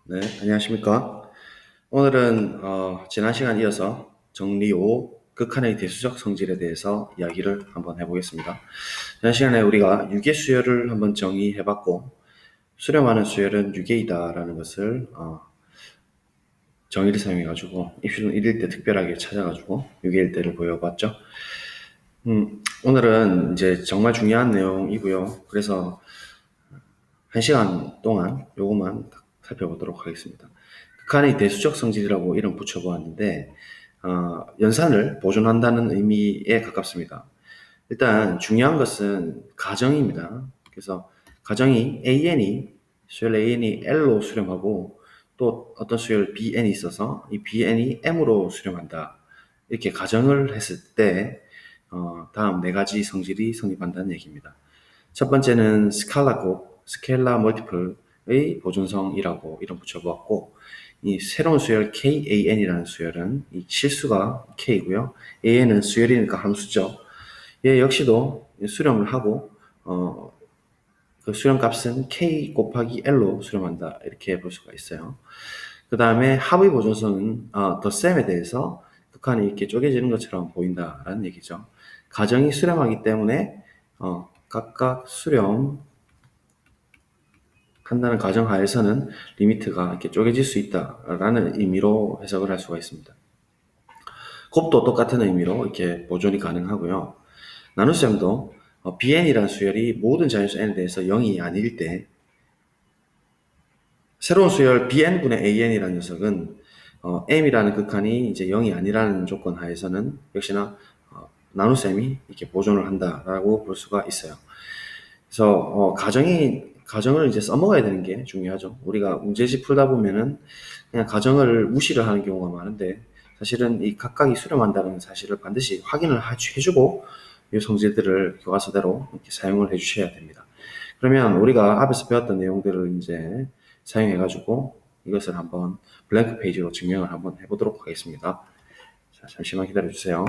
네, 안녕하십니까. 오늘은 지난 시간 이어서 정리 5, 극한의 대수적 성질에 대해서 이야기를 한번 해보겠습니다. 지난 시간에 우리가 유계 수열을 한번 정의해봤고, 수렴하는 수열은 유계이다라는 것을 정의를 사용해가지고 입실론 1일 때 특별하게 찾아가지고 유계일 때를 보여봤죠. 오늘은 이제 정말 중요한 내용이고요. 그래서 1시간 동안 요것만 살펴보도록 하겠습니다. 극한의 대수적 성질이라고 이름 붙여보았는데 연산을 보존한다는 의미에 가깝습니다. 일단 중요한 것은 가정입니다. 그래서 가정이 AN이 수열 AN이 L로 수렴하고 또 어떤 수열 BN이 있어서 이 BN이 M으로 수렴한다. 이렇게 가정을 했을 때 다음 네 가지 성질이 성립한다는 얘기입니다. 첫 번째는 스칼라곱, 스켈라 멀티플의 보존성이라고 이름 붙여보았고, 이 새로운 수열 KAN이라는 수열은 이 실수가 K고요. AN은 수열이니까 함수죠. 얘 역시도 수렴을 하고 그 수렴 값은 K 곱하기 L로 수렴한다. 이렇게 볼 수가 있어요. 그 다음에 합의 보존성은 더 셈에 대해서 극한이 이렇게 쪼개지는 것처럼 보인다라는 얘기죠. 가정이 수렴하기 때문에 각각 수렴 한다는 가정하에서는 리미트가 이렇게 쪼개질 수 있다라는 의미로 해석을 할 수가 있습니다. 곱도 똑같은 의미로 이렇게 보존이 가능하고요. 나눗셈도 bn이라는 수열이 모든 자연수 n에 대해서 0이 아닐 때 새로운 수열 bn분의 an이라는 녀석은 m이라는 극한이 이제 0이 아니라는 조건 하에서는 역시나 나눗셈이 이렇게 보존을 한다라고 볼 수가 있어요. 그래서 가정을 이제 써먹어야 되는 게 중요하죠. 우리가 문제집 풀다 보면은 그냥 가정을 무시를 하는 경우가 많은데 사실은 이 각각이 수렴한다는 사실을 반드시 확인을 해주고 이 성질들을 교과서대로 이렇게 사용을 해주셔야 됩니다. 그러면 우리가 앞에서 배웠던 내용들을 이제 사용해가지고 이것을 한번 블랭크 페이지로 증명을 한번 해보도록 하겠습니다. 자, 잠시만 기다려주세요.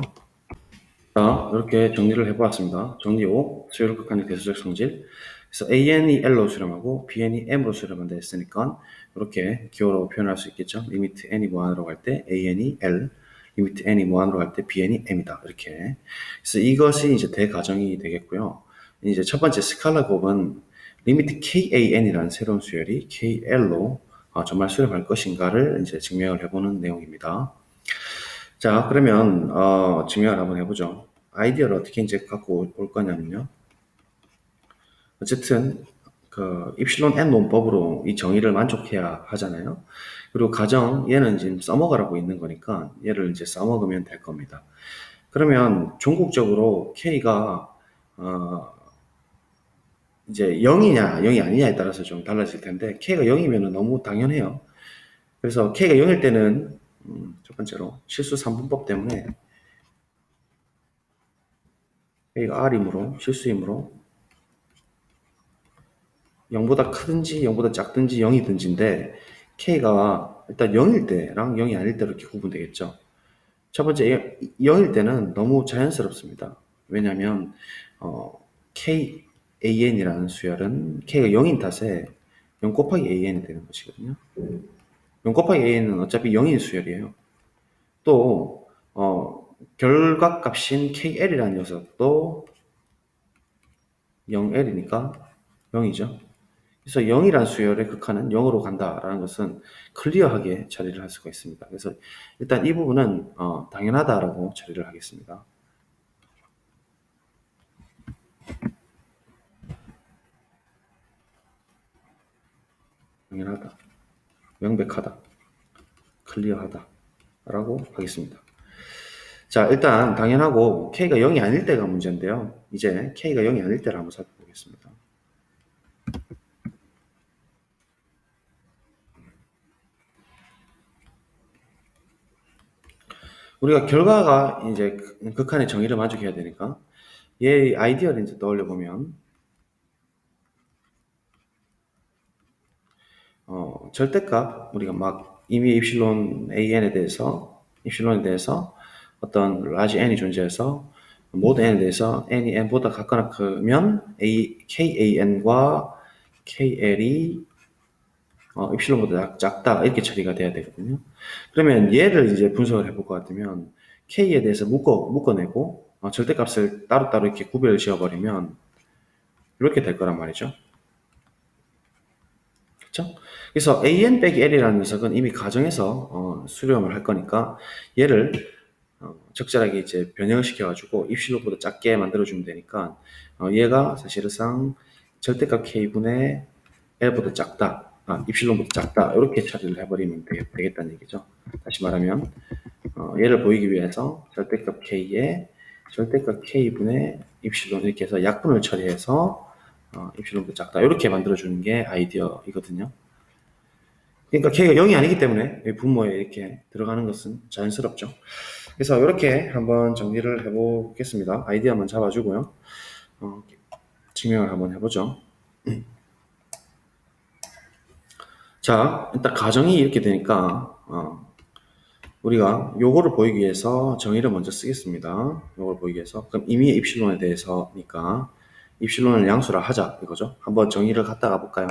자, 이렇게 정리를 해보았습니다. 정리 5, 수열 극한의 대수적 성질. 그래서 AN이 L로 수렴하고 BN이 M으로 수렴한다 했으니까 이렇게 기호로 표현할 수 있겠죠. 리미트 N이 무한으로 갈 때 AN이 L, 리미트 N이 무한으로 갈 때 BN이 M이다. 이렇게. 그래서 이것이 이제 대가정이 되겠고요. 이제 첫 번째 스칼라 곱은 리미트 KAN이라는 새로운 수열이 KL로 정말 수렴할 것인가를 이제 증명을 해보는 내용입니다. 자, 그러면 증명을 한번 해보죠. 아이디어를 어떻게 이제 갖고 올 거냐면요. 어쨌든 그 입실론 n 논법으로 이 정의를 만족해야 하잖아요. 그리고 가정 얘는 지금 써먹으라고 있는 거니까 얘를 이제 써먹으면 될 겁니다. 그러면 종국적으로 k가 이제 0이냐 0이 아니냐에 따라서 좀 달라질 텐데 k가 0이면 너무 당연해요. 그래서 k가 0일 때는 첫 번째로 실수 3분법 때문에 k가 r이므로 실수이므로 0보다 크든지 0보다 작든지 0이든지인데 k가 일단 0일 때랑 0이 아닐 때로 이렇게 구분되겠죠. 첫 번째 0일 때는 너무 자연스럽습니다. 왜냐하면 KAN이라는 수열은 k가 0인 탓에 0 곱하기 AN이 되는 것이거든요. 0 곱하기 AN은 어차피 0인 수열이에요. 또 결과값인 KL이라는 녀석도 0L이니까 0이죠. 그래서 0이란 수열의 극한은 0으로 간다라는 것은 클리어하게 처리를 할 수가 있습니다. 그래서 일단 이 부분은 당연하다라고 처리를 하겠습니다. 당연하다, 명백하다, 클리어하다 라고 하겠습니다. 자, 일단 당연하고 K가 0이 아닐 때가 문제인데요. 이제 K가 0이 아닐 때를 한번 살펴보겠습니다. 우리가 결과가 이제 극한의 정의를 만족해야 되니까 얘의 아이디어를 이제 떠올려 보면 절대값 우리가 막 이미 입실론에 대해서 어떤 라지 n이 존재해서 모드 n에 대해서 n이 n보다 같거나 크면 kan과 kl이 입실론보다 작다 이렇게 처리가 돼야 되거든요. 그러면 얘를 이제 분석을 해볼 것 같으면 k에 대해서 묶어내고 절대값을 따로따로 이렇게 구별을 지어버리면 이렇게 될 거란 말이죠. 그렇죠? 그래서 an 빼기 l이라는 녀석은 이미 가정에서 수렴을 할 거니까 얘를 적절하게 이제 변형을 시켜가지고 입실론보다 작게 만들어주면 되니까 얘가 사실상 절대값 k분의 l보다 작다, 입실론보다 작다 이렇게 처리를 해버리면 되겠다는 얘기죠. 다시 말하면 얘를 보이기 위해서 절대값 k에 절대값 k분의 입실론 이렇게 해서 약분을 처리해서 입실론보다 작다 이렇게 만들어주는 게 아이디어이거든요. 그러니까 k가 0이 아니기 때문에 분모에 이렇게 들어가는 것은 자연스럽죠. 그래서 이렇게 한번 정리를 해보겠습니다. 아이디어 한번 잡아주고요. 증명을 한번 해보죠. 자, 일단 가정이 이렇게 되니까 우리가 요거를 보이기 위해서 정의를 먼저 쓰겠습니다. 요걸 보이기 위해서. 그럼 임의의 입실론에 대해서니까 입실론을 양수라 하자 이거죠. 한번 정의를 갖다가 볼까요?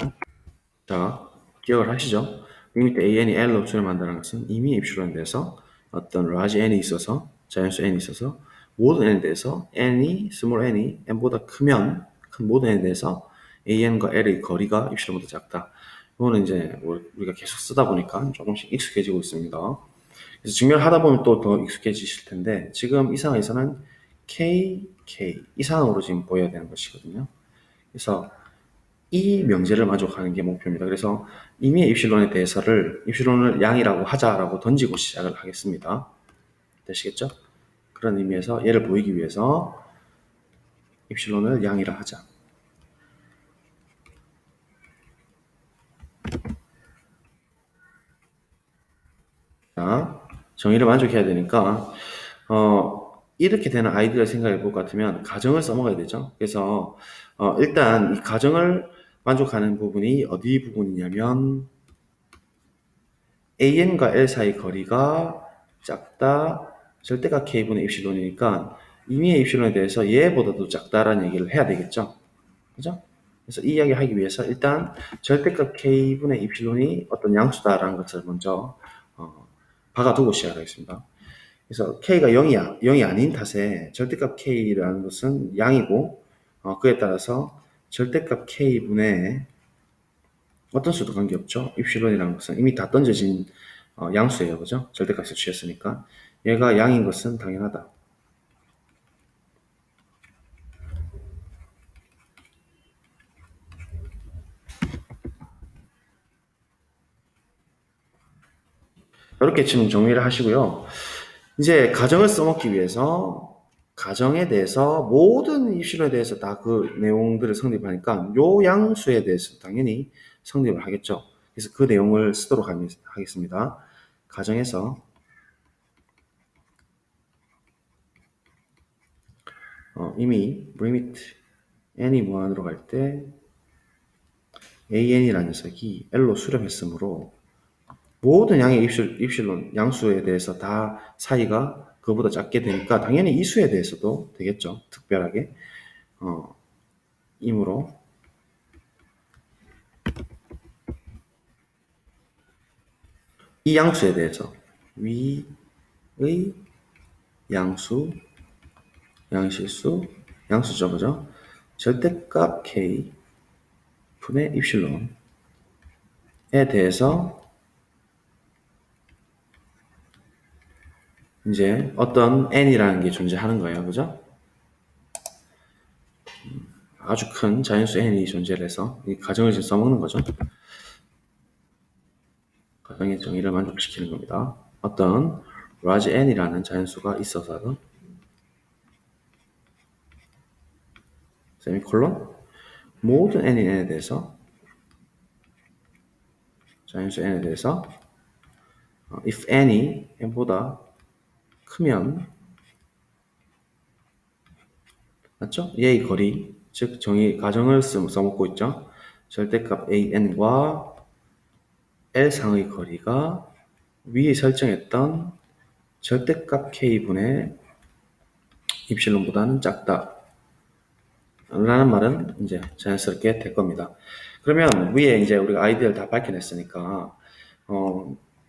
자, 기억을 하시죠? 리미트 an이 l로 수렴한다는 것은 임의의 입실론에 대해서 어떤 large n이 있어서 자연수 n이 있어서 모든 n에 대해서 n이 small n이 n보다 크면 큰 모든 n에 대해서 an과 l의 거리가 입실론보다 작다. 이거는 이제 우리가 계속 쓰다 보니까 조금씩 익숙해지고 있습니다. 그래서 증명을 하다 보면 또 더 익숙해지실 텐데 지금 이 상황에서는 k 이상으로 지금 보여야 되는 것이거든요. 그래서 이 명제를 만족하는 게 목표입니다. 그래서 임의의 입실론을 양이라고 하자라고 던지고 시작을 하겠습니다. 되시겠죠? 그런 의미에서 얘를 보이기 위해서 입실론을 양이라 하자. 자, 정의를 만족해야 되니까 이렇게 되는 아이디어를 생각해 볼 것 같으면 가정을 써먹어야 되죠. 그래서 일단 이 가정을 만족하는 부분이 어디 부분이냐면 an과 l 사이 거리가 작다 절대값 k분의 입실론이니까 임의의 입실론에 대해서 얘보다도 작다라는 얘기를 해야 되겠죠. 그죠? 그래서 이 이야기 하기 위해서 일단 절대값 k분의 입실론이 어떤 양수다라는 것을 먼저 박아두고 시작하겠습니다. 그래서 k가 0이 아닌 탓에 절대값 k라는 것은 양이고 그에 따라서 절대값 k분의 어떤 수도 관계없죠. 입실론이라는 것은 이미 다 던져진 양수예요. 그죠? 절대값을 취했으니까 얘가 양인 것은 당연하다. 이렇게 지금 정리를 하시고요. 이제 가정을 써먹기 위해서 가정에 대해서 모든 입실론에 대해서 다 그 내용들을 성립하니까 요 양수에 대해서 당연히 성립을 하겠죠. 그래서 그 내용을 쓰도록 하겠습니다. 가정에서 이미 리미트 n이 무한으로 갈 때 an이라는 녀석이 l로 수렴했으므로 모든 양의 입실론 양수에 대해서 다 사이가 그보다 작게 되니까 당연히 이 수에 대해서도 되겠죠. 특별하게 이므로 이 양수에 대해서 위의 양수 양실수 양수죠. 그죠? 절대값 k 분의 입실론에 대해서 이제 어떤 n이라는 게 존재하는 거예요. 그죠? 아주 큰 자연수 n이 존재를 해서 이 가정을 지금 써먹는 거죠. 가정의 정의를 만족시키는 겁니다. 어떤 large n이라는 자연수가 있어서 세미콜론 모든 n에 대해서 자연수 n에 대해서 if n이 n보다 크면 맞죠? 얘의 거리 즉 가정을 써먹고 있죠. 절대값 an과 L상의 거리가 위에 설정했던 절대값 k분의 입실론보다는 작다 라는 말은 이제 자연스럽게 될 겁니다. 그러면 위에 이제 우리가 아이디어를 다 밝혀냈으니까,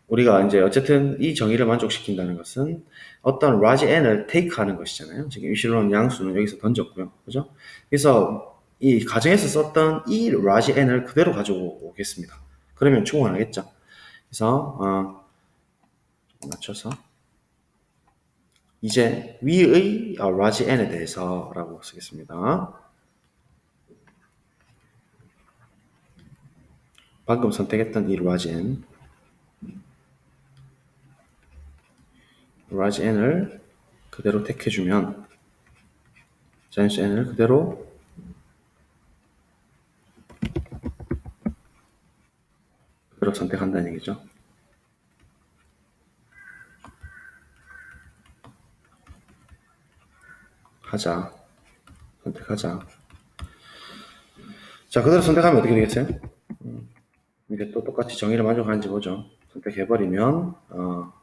우리가 이제 어쨌든 이 정의를 만족시킨다는 것은 어떤 라지 n을 테이크하는 것이잖아요. 지금 입실론 양수는 여기서 던졌고요. 그죠? 그래서 이 가정에서 썼던 이 라지 n을 그대로 가지고 오겠습니다. 그러면 충분하겠죠. 그래서 맞춰서 이제 위의 라지 n에 대해서라고 쓰겠습니다. 방금 선택했던 이 라지 n을 그대로 택해주면 자연수 n을 그대로 선택한다는 얘기죠. 하자. 선택하자. 자, 그대로 선택하면 어떻게 되겠어요? 이제 또 똑같이 정의를 만족하는지 보죠. 선택해버리면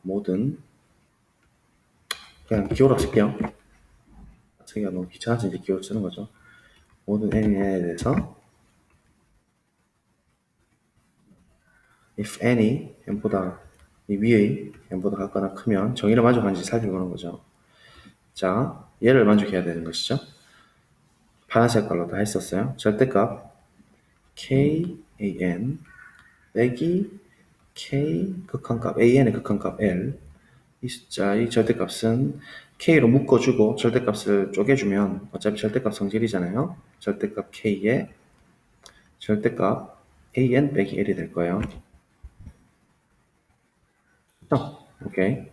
모든 그냥 기호로 쓸게요. 쓰기가 너무 귀찮아서 이제 기호 쓰는 거죠. 모든 n에 대해서 if any n보다 이 위의 n보다 같거나 크면 정의를 만족하는지 살펴보는 거죠. 자, 얘를 만족해야 되는 것이죠. 파란 색깔로 다 했었어요. 절대값 kan 빼기 k 극한값 an의 극한값 l 이 숫자의 절대값은 k로 묶어주고 절대값을 쪼개주면 어차피 절대값 성질이잖아요. 절대값 k에 절대값 an 빼기 l이 될 거예요. 오케이.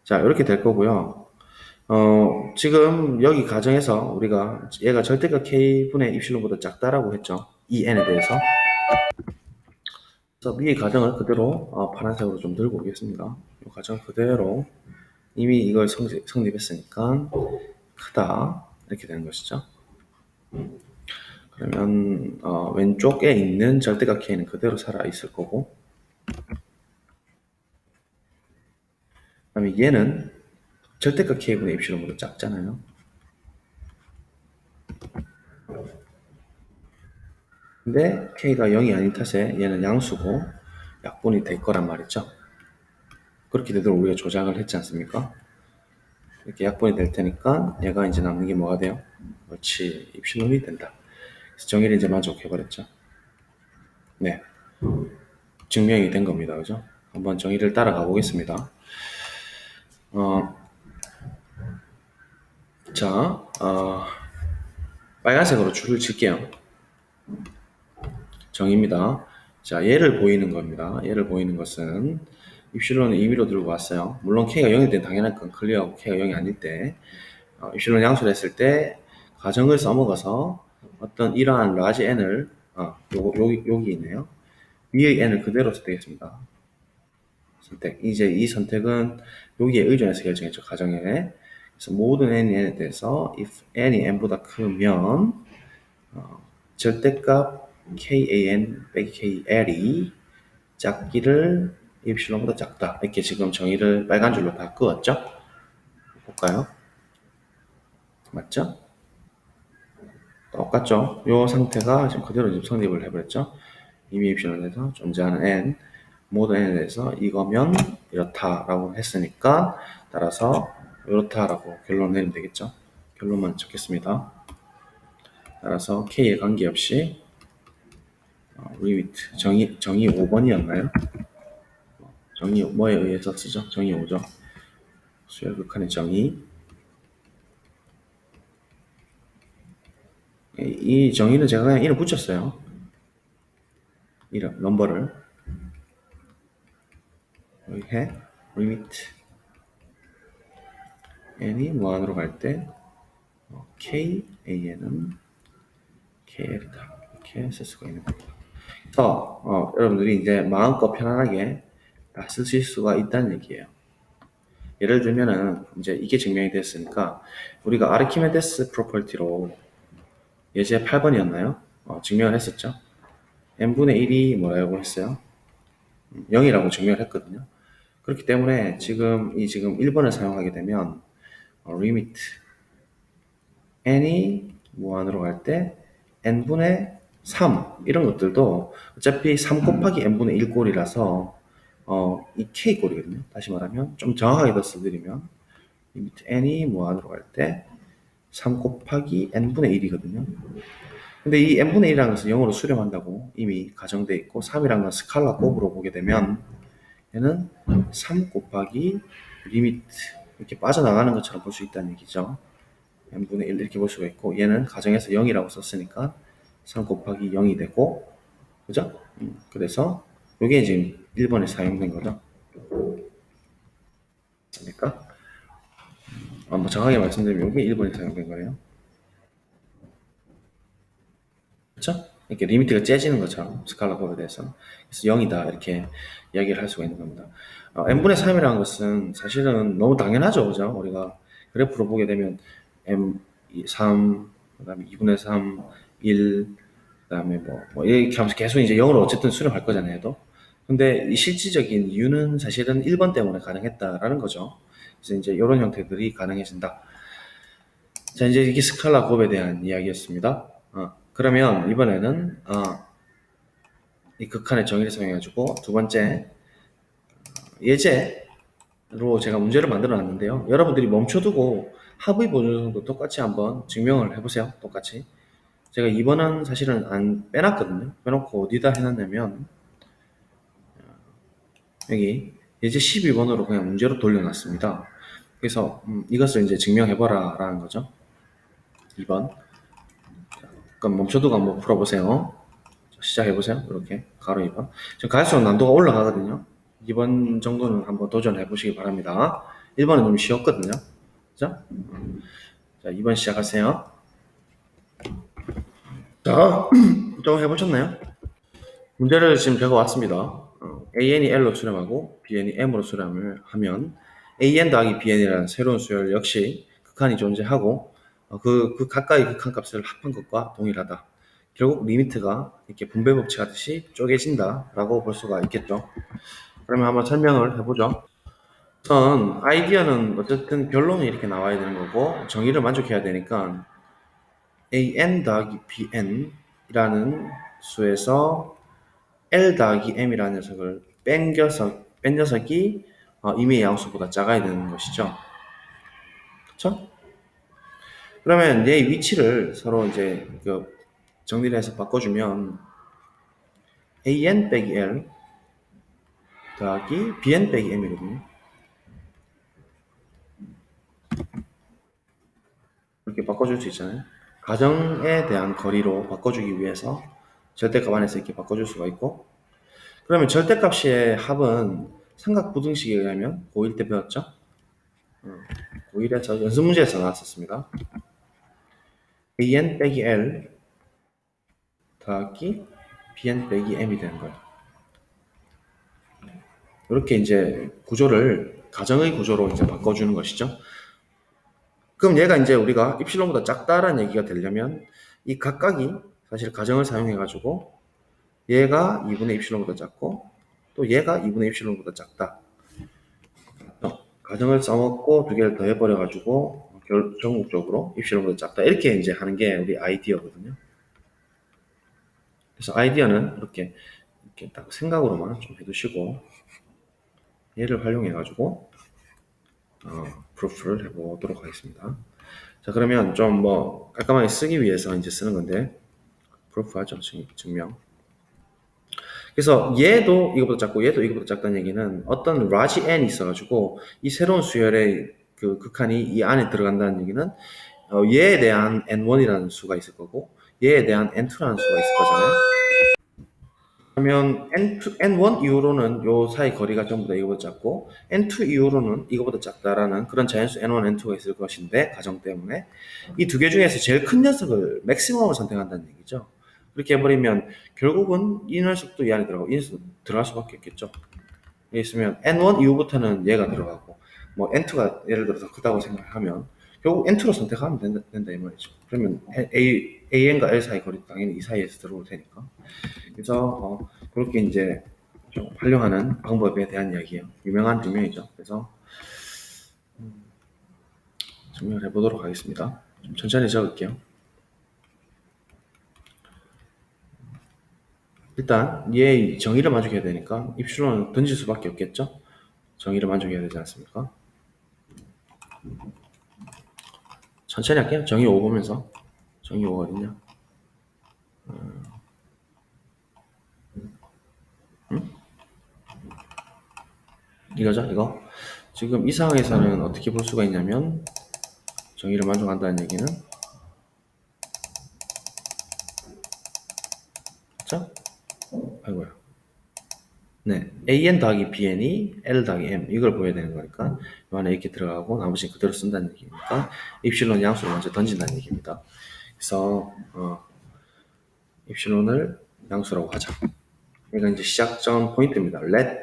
자, 이렇게 될 거고요. 지금 여기 가정에서 우리가 얘가 절대값 k분의 입실론보다 작다라고 했죠. 이 n에 대해서. 그래서 위의 가정을 그대로 파란색으로 좀 들고 오겠습니다. 이 가정 그대로 이미 이걸 성립했으니까 크다 이렇게 되는 것이죠. 그러면 왼쪽에 있는 절대값 k는 그대로 살아 있을 거고, 그다음에 얘는 절대값 k분의 입실론보다 작잖아요. 근데 k가 0이 아닌 탓에 얘는 양수고 약분이 될 거란 말이죠. 그렇게 되도록 우리가 조작을 했지 않습니까? 이렇게 약분이 될 테니까 얘가 이제 남는 게 뭐가 돼요? 그렇지, 입실론이 된다. 그래서 정의를 이제 만족해버렸죠. 네, 증명이 된 겁니다. 그죠? 한번 정의를 따라가 보겠습니다. 자, 빨간색으로 줄을 칠게요. 정의입니다. 자, 얘를 보이는 겁니다. 얘를 보이는 것은 입실론을 임의로 들고 왔어요. 물론 k가 0일 때 당연한 건 클리어하고 k가 0이 아닐 때 입실론 양수를 했을 때 가정을 써먹어서 어떤 이러한 라지 n을 여기 있네요. 위의 n을 그대로 선택했습니다. 선택. 이제 이 선택은 여기에 의존해서 결정했죠. 가정에. 그래서 모든 n에 대해서 if n이 n보다 크면 절대값 kan 빼기 kl이 작기를 입실론보다 작다. 이렇게 지금 정의를 빨간 줄로 다 그었죠? 볼까요? 맞죠? 똑같죠? 이 상태가 지금 그대로 지금 성립을 해버렸죠? 이미 입실론에서 존재하는 n, 모든 n에 대해서 이거면 이렇다라고 했으니까 따라서 이렇다라고 결론을 내리면 되겠죠? 결론만 적겠습니다. 따라서 k에 관계없이 리미트 정의 5번이었나요? 정의 뭐에 의해서 쓰죠? 정의 5죠. 수열 극한의 정의. 이 정의는 제가 그냥 이름 붙였어요. 이름, 넘버를. 여기 해, 리미트 n이 무한으로 갈 때 kan은 kl이다. 이렇게 쓸 수가 있는 겁니다. 그래서 여러분들이 이제 마음껏 편안하게 다 쓰실 수가 있다는 얘기예요. 예를 들면은 이제 이게 증명이 됐으니까 우리가 아르키메데스 프로퍼티로 예제 8번이었나요? 증명을 했었죠. n분의 1이 뭐라고 했어요? 0이라고 증명을 했거든요. 그렇기 때문에 지금 1번을 사용하게 되면 리미트 n이 무한으로 갈 때 n분의 3 이런 것들도 어차피 3 곱하기 n분의 1 꼴이라서 이 k 꼴이거든요. 다시 말하면 좀 정확하게 더 써드리면 이 밑에 n이 무한으로 갈 때 3 곱하기 n분의 1이거든요. 근데 이 n분의 1이라는 것은 0으로 수렴한다고 이미 가정되어 있고 3이라는 건 스칼라 곱으로 보게 되면 얘는 3 곱하기 리미트 이렇게 빠져나가는 것처럼 볼 수 있다는 얘기죠. n분의 1 이렇게 볼 수가 있고 얘는 가정에서 0이라고 썼으니까 3 곱하기 0이 되고 그죠? 그래서 이게 지금 1번에 사용된 거죠. 그러니까 뭐 정확하게 말씀드리면 이게 1번에 사용된 거예요. 그렇죠? 이렇게 리미트가 째지는 것처럼 스칼라 곱에 대해서 그래서 0이다 이렇게 이야기를 할 수가 있는 겁니다. n분의 3이라는 것은 사실은 너무 당연하죠, 그죠? 우리가 그래프로 보게 되면 m 3 그다음에 2분의 3 1 그다음에 뭐 이렇게 하면서 계속 이제 0으로 어쨌든 수렴할 거잖아요, 또. 근데 이 실질적인 이유는 사실은 1번 때문에 가능했다라는 거죠. 그래서 이제 이런 형태들이 가능해진다. 자, 이제 이게 스칼라 곱에 대한 이야기였습니다. 그러면 이번에는 이 극한의 정의를 사용해가지고 두 번째 예제로 제가 문제를 만들어 놨는데요. 여러분들이 멈춰두고 합의 보존성도 똑같이 한번 증명을 해보세요. 똑같이. 제가 2번은 사실은 안 빼놨거든요. 빼놓고 어디다 해놨냐면 여기 예제 12번으로 그냥 문제로 돌려놨습니다. 그래서 이것을 이제 증명해봐라 라는 거죠. 2번. 그럼 멈춰두고 한번 풀어보세요. 시작해보세요. 이렇게 가로 2번. 지금 갈수록 난도가 올라가거든요. 2번 정도는 한번 도전해보시기 바랍니다. 1번은 좀 쉬웠거든요. 그죠? 자, 2번 시작하세요. 자, 좀 해보셨나요? 문제를 지금 적어왔습니다. AN이 L로 수렴하고 BN이 M으로 수렴을 하면 AN 더하기 BN이라는 새로운 수열 역시 극한이 존재하고 그 가까이 극한값을 합한 것과 동일하다. 결국 리미트가 이렇게 분배 법칙 하듯이 쪼개진다라고 볼 수가 있겠죠. 그러면 한번 설명을 해보죠. 우선 아이디어는 어쨌든 결론이 이렇게 나와야 되는 거고 정의를 만족해야 되니까 AN 더하기 BN이라는 수에서 L 더하기 M이라는 녀석을 뺀 녀석이 임의의 양수보다 작아야 되는 것이죠. 그쵸? 그러면 얘 위치를 서로 이제 정리를 해서 바꿔주면 AN 빼기 L 더하기 BN 빼기 M이거든요. 이렇게 바꿔줄 수 있잖아요. 가정에 대한 거리로 바꿔주기 위해서 절대값 안에서 이렇게 바꿔줄 수가 있고 그러면 절대값의 합은 삼각부등식에 의하면 고1 때 배웠죠? 고1에서 연습 문제에서 나왔었습니다. AN 빼기 L 더하기 BN 빼기 M이 되는 거예요. 이렇게 이제 구조를 가정의 구조로 이제 바꿔주는 것이죠. 그럼 얘가 이제 우리가 입실론보다 작다라는 얘기가 되려면 이 각각이 사실 가정을 사용해가지고 얘가 2분의 입실론보다 작고 또 얘가 2분의 입실론보다 작다. 가정을 써먹고 두 개를 더해버려가지고 전국적으로 입실론보다 작다. 이렇게 이제 하는 게 우리 아이디어거든요. 그래서 아이디어는 이렇게 딱 생각으로만 좀 해두시고 얘를 활용해가지고 프루프를 해보도록 하겠습니다. 자, 그러면 좀 뭐 깔끔하게 쓰기 위해서 이제 쓰는 건데 프루프 하죠. 증명. 그래서 얘도 이거보다 작고 얘도 이거보다 작다는 얘기는 어떤 라지 n이 있어가지고 이 새로운 수열의 그 극한이 이 안에 들어간다는 얘기는 얘에 대한 n1이라는 수가 있을 거고 얘에 대한 n2라는 수가 있을 거잖아요. 그러면 n1 이후로는 요 사이 거리가 전부 다 이거보다 작고 n2 이후로는 이거보다 작다라는 그런 자연수 n1, n2가 있을 것인데 가정 때문에 이 두 개 중에서 제일 큰 녀석을 맥시멈을 선택한다는 얘기죠. 그렇게 해버리면 결국은 이 녀석도 이 안에 들어가고 이 녀석도 들어갈 수밖에 없겠죠. 여기 있으면 n1 이후부터는 얘가 들어가고 뭐 n2가 예를 들어서 크다고 생각하면 결국 n2로 선택하면 된다 이 말이죠. 그러면 an과 l 사이 거리 당연히 이 사이에서 들어올 테니까. 그래서 그렇게 이제 좀 활용하는 방법에 대한 이야기예요. 유명한 증명이죠. 그래서 증명을 해보도록 하겠습니다. 좀 천천히 적을게요. 일단 얘의 정의를 만족해야 되니까 입실론을 던질 수밖에 없겠죠. 정의를 만족해야 되지 않습니까? 천천히 할게요. 정의 5 보면서. 정의 5거든요. 이거죠, 이거. 지금 이 상황에서는 어떻게 볼 수가 있냐면 정의를 만족한다는 얘기는, 그렇죠? 아이고야. 네, an 더하기 bn이 l 더하기 m 이걸 보여야 되는 거니까 이 안에 이렇게 들어가고 나머지는 그대로 쓴다는 얘기니까 입실론 양수를 먼저 던진다는 얘기입니다. 그래서 입실론을 양수라고 하자. 이건 이제 시작점 포인트입니다. let,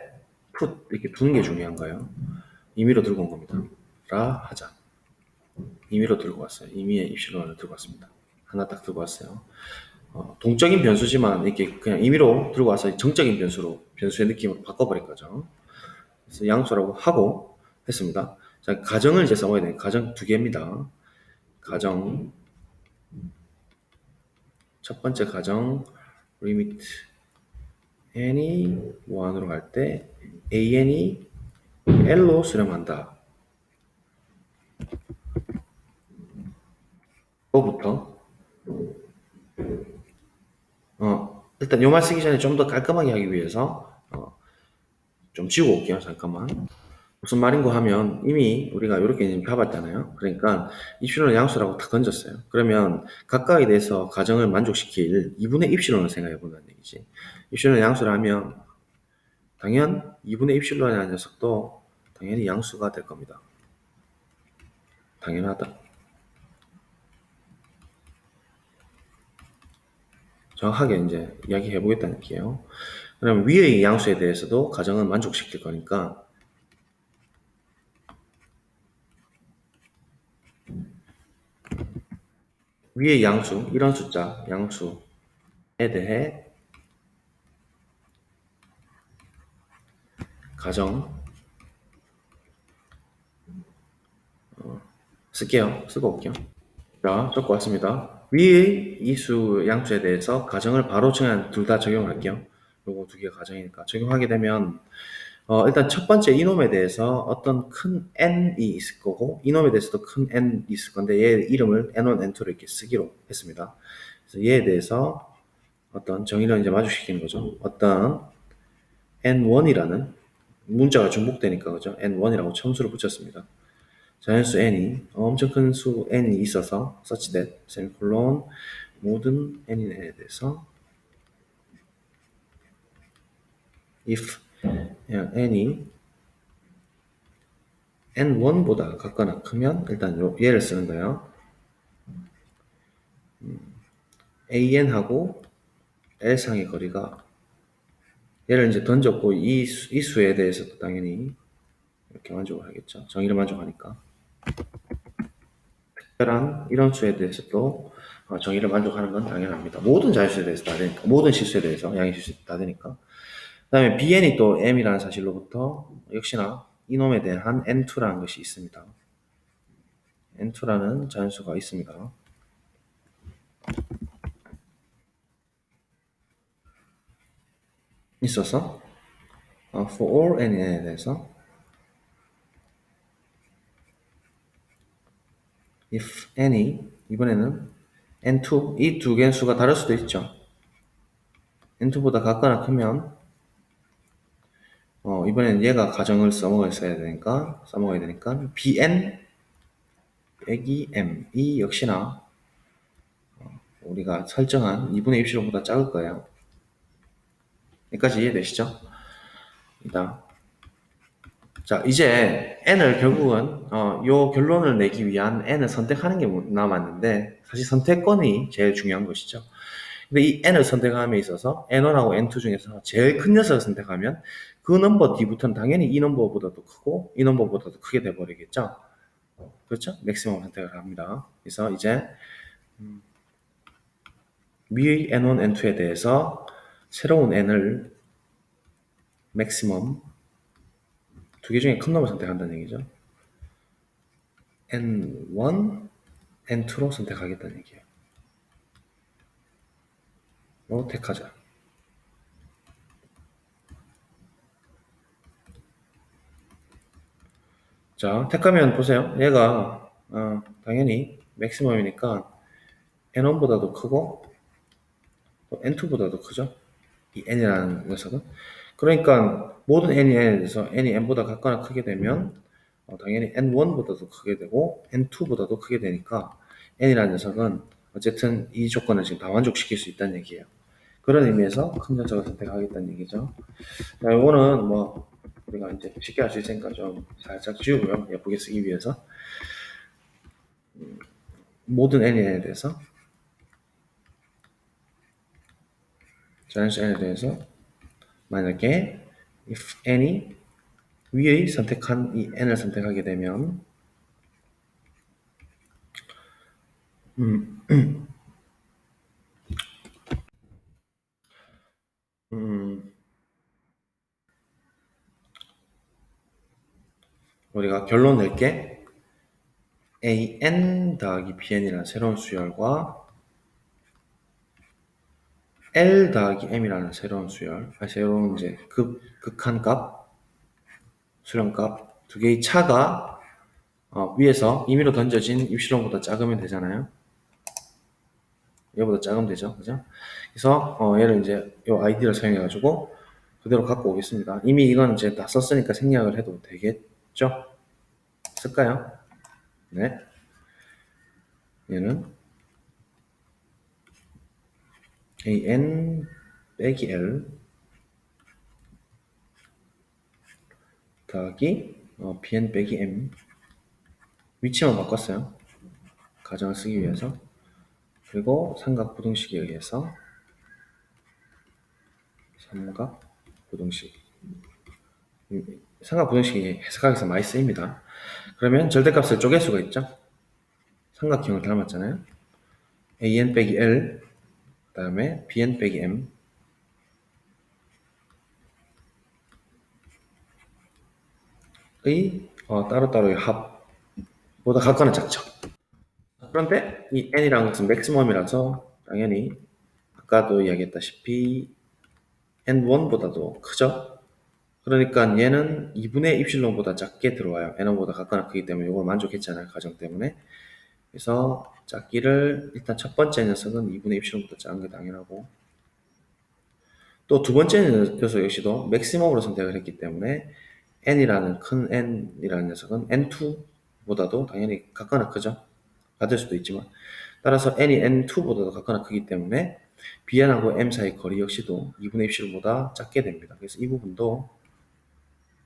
put 이렇게 두는 게 중요한 거예요. 임의로 들고 온 겁니다. 라 하자. 임의로 들고 왔어요. 임의의 입실론을 들고 왔습니다. 하나 딱 들고 왔어요. 동적인 변수지만 이렇게 그냥 임의로 들고 와서 정적인 변수로 변수의 느낌으로 바꿔버릴 거죠. 그래서 양수라고 하고 했습니다. 자, 가정을 이제 써봐야 돼요. 가정 두 개입니다. 가정 첫 번째 가정 limit n이 무한으로 갈 때 an이 l로 수렴한다. 그거부터 일단 요 말 쓰기 전에 좀 더 깔끔하게 하기 위해서 좀 지우고 올게요. 잠깐만. 무슨 말인고 하면 이미 우리가 이렇게 지금 봐봤잖아요. 그러니까 입실론을 양수라고 딱 던졌어요. 그러면 각각에 대해서 가정을 만족시킬 2분의 입실론을 생각해 본다는 얘기지. 입실론을 양수를 하면 당연 2분의 입실론이라는 녀석도 당연히 양수가 될 겁니다. 당연하다. 정확하게 이제 이야기해 보겠다는 얘기예요. 그럼 위의 양수에 대해서도 가정은 만족시킬 거니까 위의 양수, 이런 숫자, 양수에 대해 가정 쓸게요. 쓰고 올게요. 자, 적고 왔습니다. 위의 이수 양수에 대해서 가정을 바로 그냥 둘 다 적용할게요. 요거 두 개가 가정이니까 적용하게 되면 일단 첫 번째 이놈에 대해서 어떤 큰 n이 있을 거고 이놈에 대해서도 큰 n이 있을 건데 얘 이름을 n1, n2로 이렇게 쓰기로 했습니다. 그래서 얘에 대해서 어떤 정의를 이제 마주시키는 거죠. 어떤 n1이라는 문자가 중복되니까 그죠? n1이라고 첨수를 붙였습니다. 자연수 n이 엄청 큰 수 n이 있어서 such that 세미콜론 모든 n에 대해서 if n이 n1보다 같거나 크면 일단 얘를 쓰는 거예요. an하고 l상의 거리가 얘를 이제 던졌고 이 수에 대해서도 당연히 이렇게 만족을 하겠죠. 정의를 만족하니까. 특별한 이런 수에 대해서도 정의를 만족하는 건 당연합니다. 모든 자유수에 대해서 다 되니까, 모든 실수에 대해서 양의 실수에 다 되니까. 그 다음에 bn이 또 m이라는 사실로부터 역시나 이놈에 대한 n2라는 것이 있습니다. n2라는 자연수가 있습니다. 있어서 for all n에 대해서 if n이 이번에는 n2 이 두 개의 수가 다를 수도 있죠. n2보다 같거나 크면 이번에는 얘가 가정을 써먹어야 되니까 bn 빼기 m 이 역시나 우리가 설정한 2분의 입실론보다 작을 거예요. 여기까지 이해되시죠? 일단 자 이제 n을 결국은 요 결론을 내기 위한 n을 선택하는 게 남았는데 사실 선택권이 제일 중요한 것이죠. 근데 이 n을 선택함에 있어서 n1하고 n2 중에서 제일 큰 녀석을 선택하면 그 넘버 뒤부터는 당연히 이 넘버보다도 크고 이 넘버보다도 크게 돼버리겠죠. 그렇죠? 맥시멈 선택을 합니다. 그래서 이제 위의 n1, n2에 대해서 새로운 n을 맥시멈 두 개 중에 큰 놈을 선택한다는 얘기죠. n1, n2로 선택하겠다는 얘기예요. 로 택하자. 자, 택하면 보세요. 얘가 당연히 맥시멈이니까 n1보다도 크고 또 n2보다도 크죠. 이 n이라는 녀석은. 그러니까 모든 n이 n에 대해서 n이 n보다 같거나 크게 되면 당연히 n1보다도 크게 되고 n2보다도 크게 되니까 n이라는 녀석은 어쨌든 이 조건을 지금 다 만족시킬 수 있다는 얘기예요. 그런 의미에서 큰 녀석을 선택하겠다는 얘기죠. 자, 이거는 뭐 우리가 이제 쉽게 할 수 있으니까 좀 살짝 지우고요. 예쁘게 쓰기 위해서 모든 n에 대해서 자연수 n에 대해서 만약에 if n이 위의 선택한 이 n을 선택하게 되면 음, 우리가 결론 낼게 an 더하기 bn이라는 새로운 수열과 l 더하기 m이라는 새로운 수열, 새로운 이제 극한값, 수렴값 두 개의 차가 위에서 임의로 던져진 입실론보다 작으면 되잖아요. 얘보다 작으면 되죠, 그죠? 그래서 얘를 이제 이 아이디를 사용해가지고 그대로 갖고 오겠습니다. 이미 이건 이제 다 썼으니까 생략을 해도 되겠죠? 쓸까요? 네. 얘는 an 빼기 l 더하기 bn 빼기 m 위치만 바꿨어요. 가정을 쓰기 위해서. 그리고 삼각 부등식에 의해서 삼각 부등식 삼각 부등식이 해석하기서 많이 쓰입니다. 그러면 절대값을 쪼갤 수가 있죠. 삼각형을 닮았잖아요. an 빼기 l 그 다음에 bn 빼기 m 의 따로따로의 합보다 같거나 작죠. 그런데 이 n이라는 것은 맥시멈이라서 당연히 아까도 이야기했다시피 n1보다도 크죠. 그러니까 얘는 2분의 입실론보다 작게 들어와요. n1보다 같거나 크기 때문에 이걸 만족했잖아요. 가정 때문에. 그래서 작기를 일단 첫 번째 녀석은 2분의 입실론보다 작은 게 당연하고 또 두 번째 녀석 역시도 맥시멈으로 선택을 했기 때문에 n이라는 큰 n이라는 녀석은 n2보다도 당연히 같거나 크죠. 같을 수도 있지만 따라서 n이 n2보다도 같거나 크기 때문에 bn하고 m 사이 거리 역시도 2분의 입실론보다 작게 됩니다. 그래서 이 부분도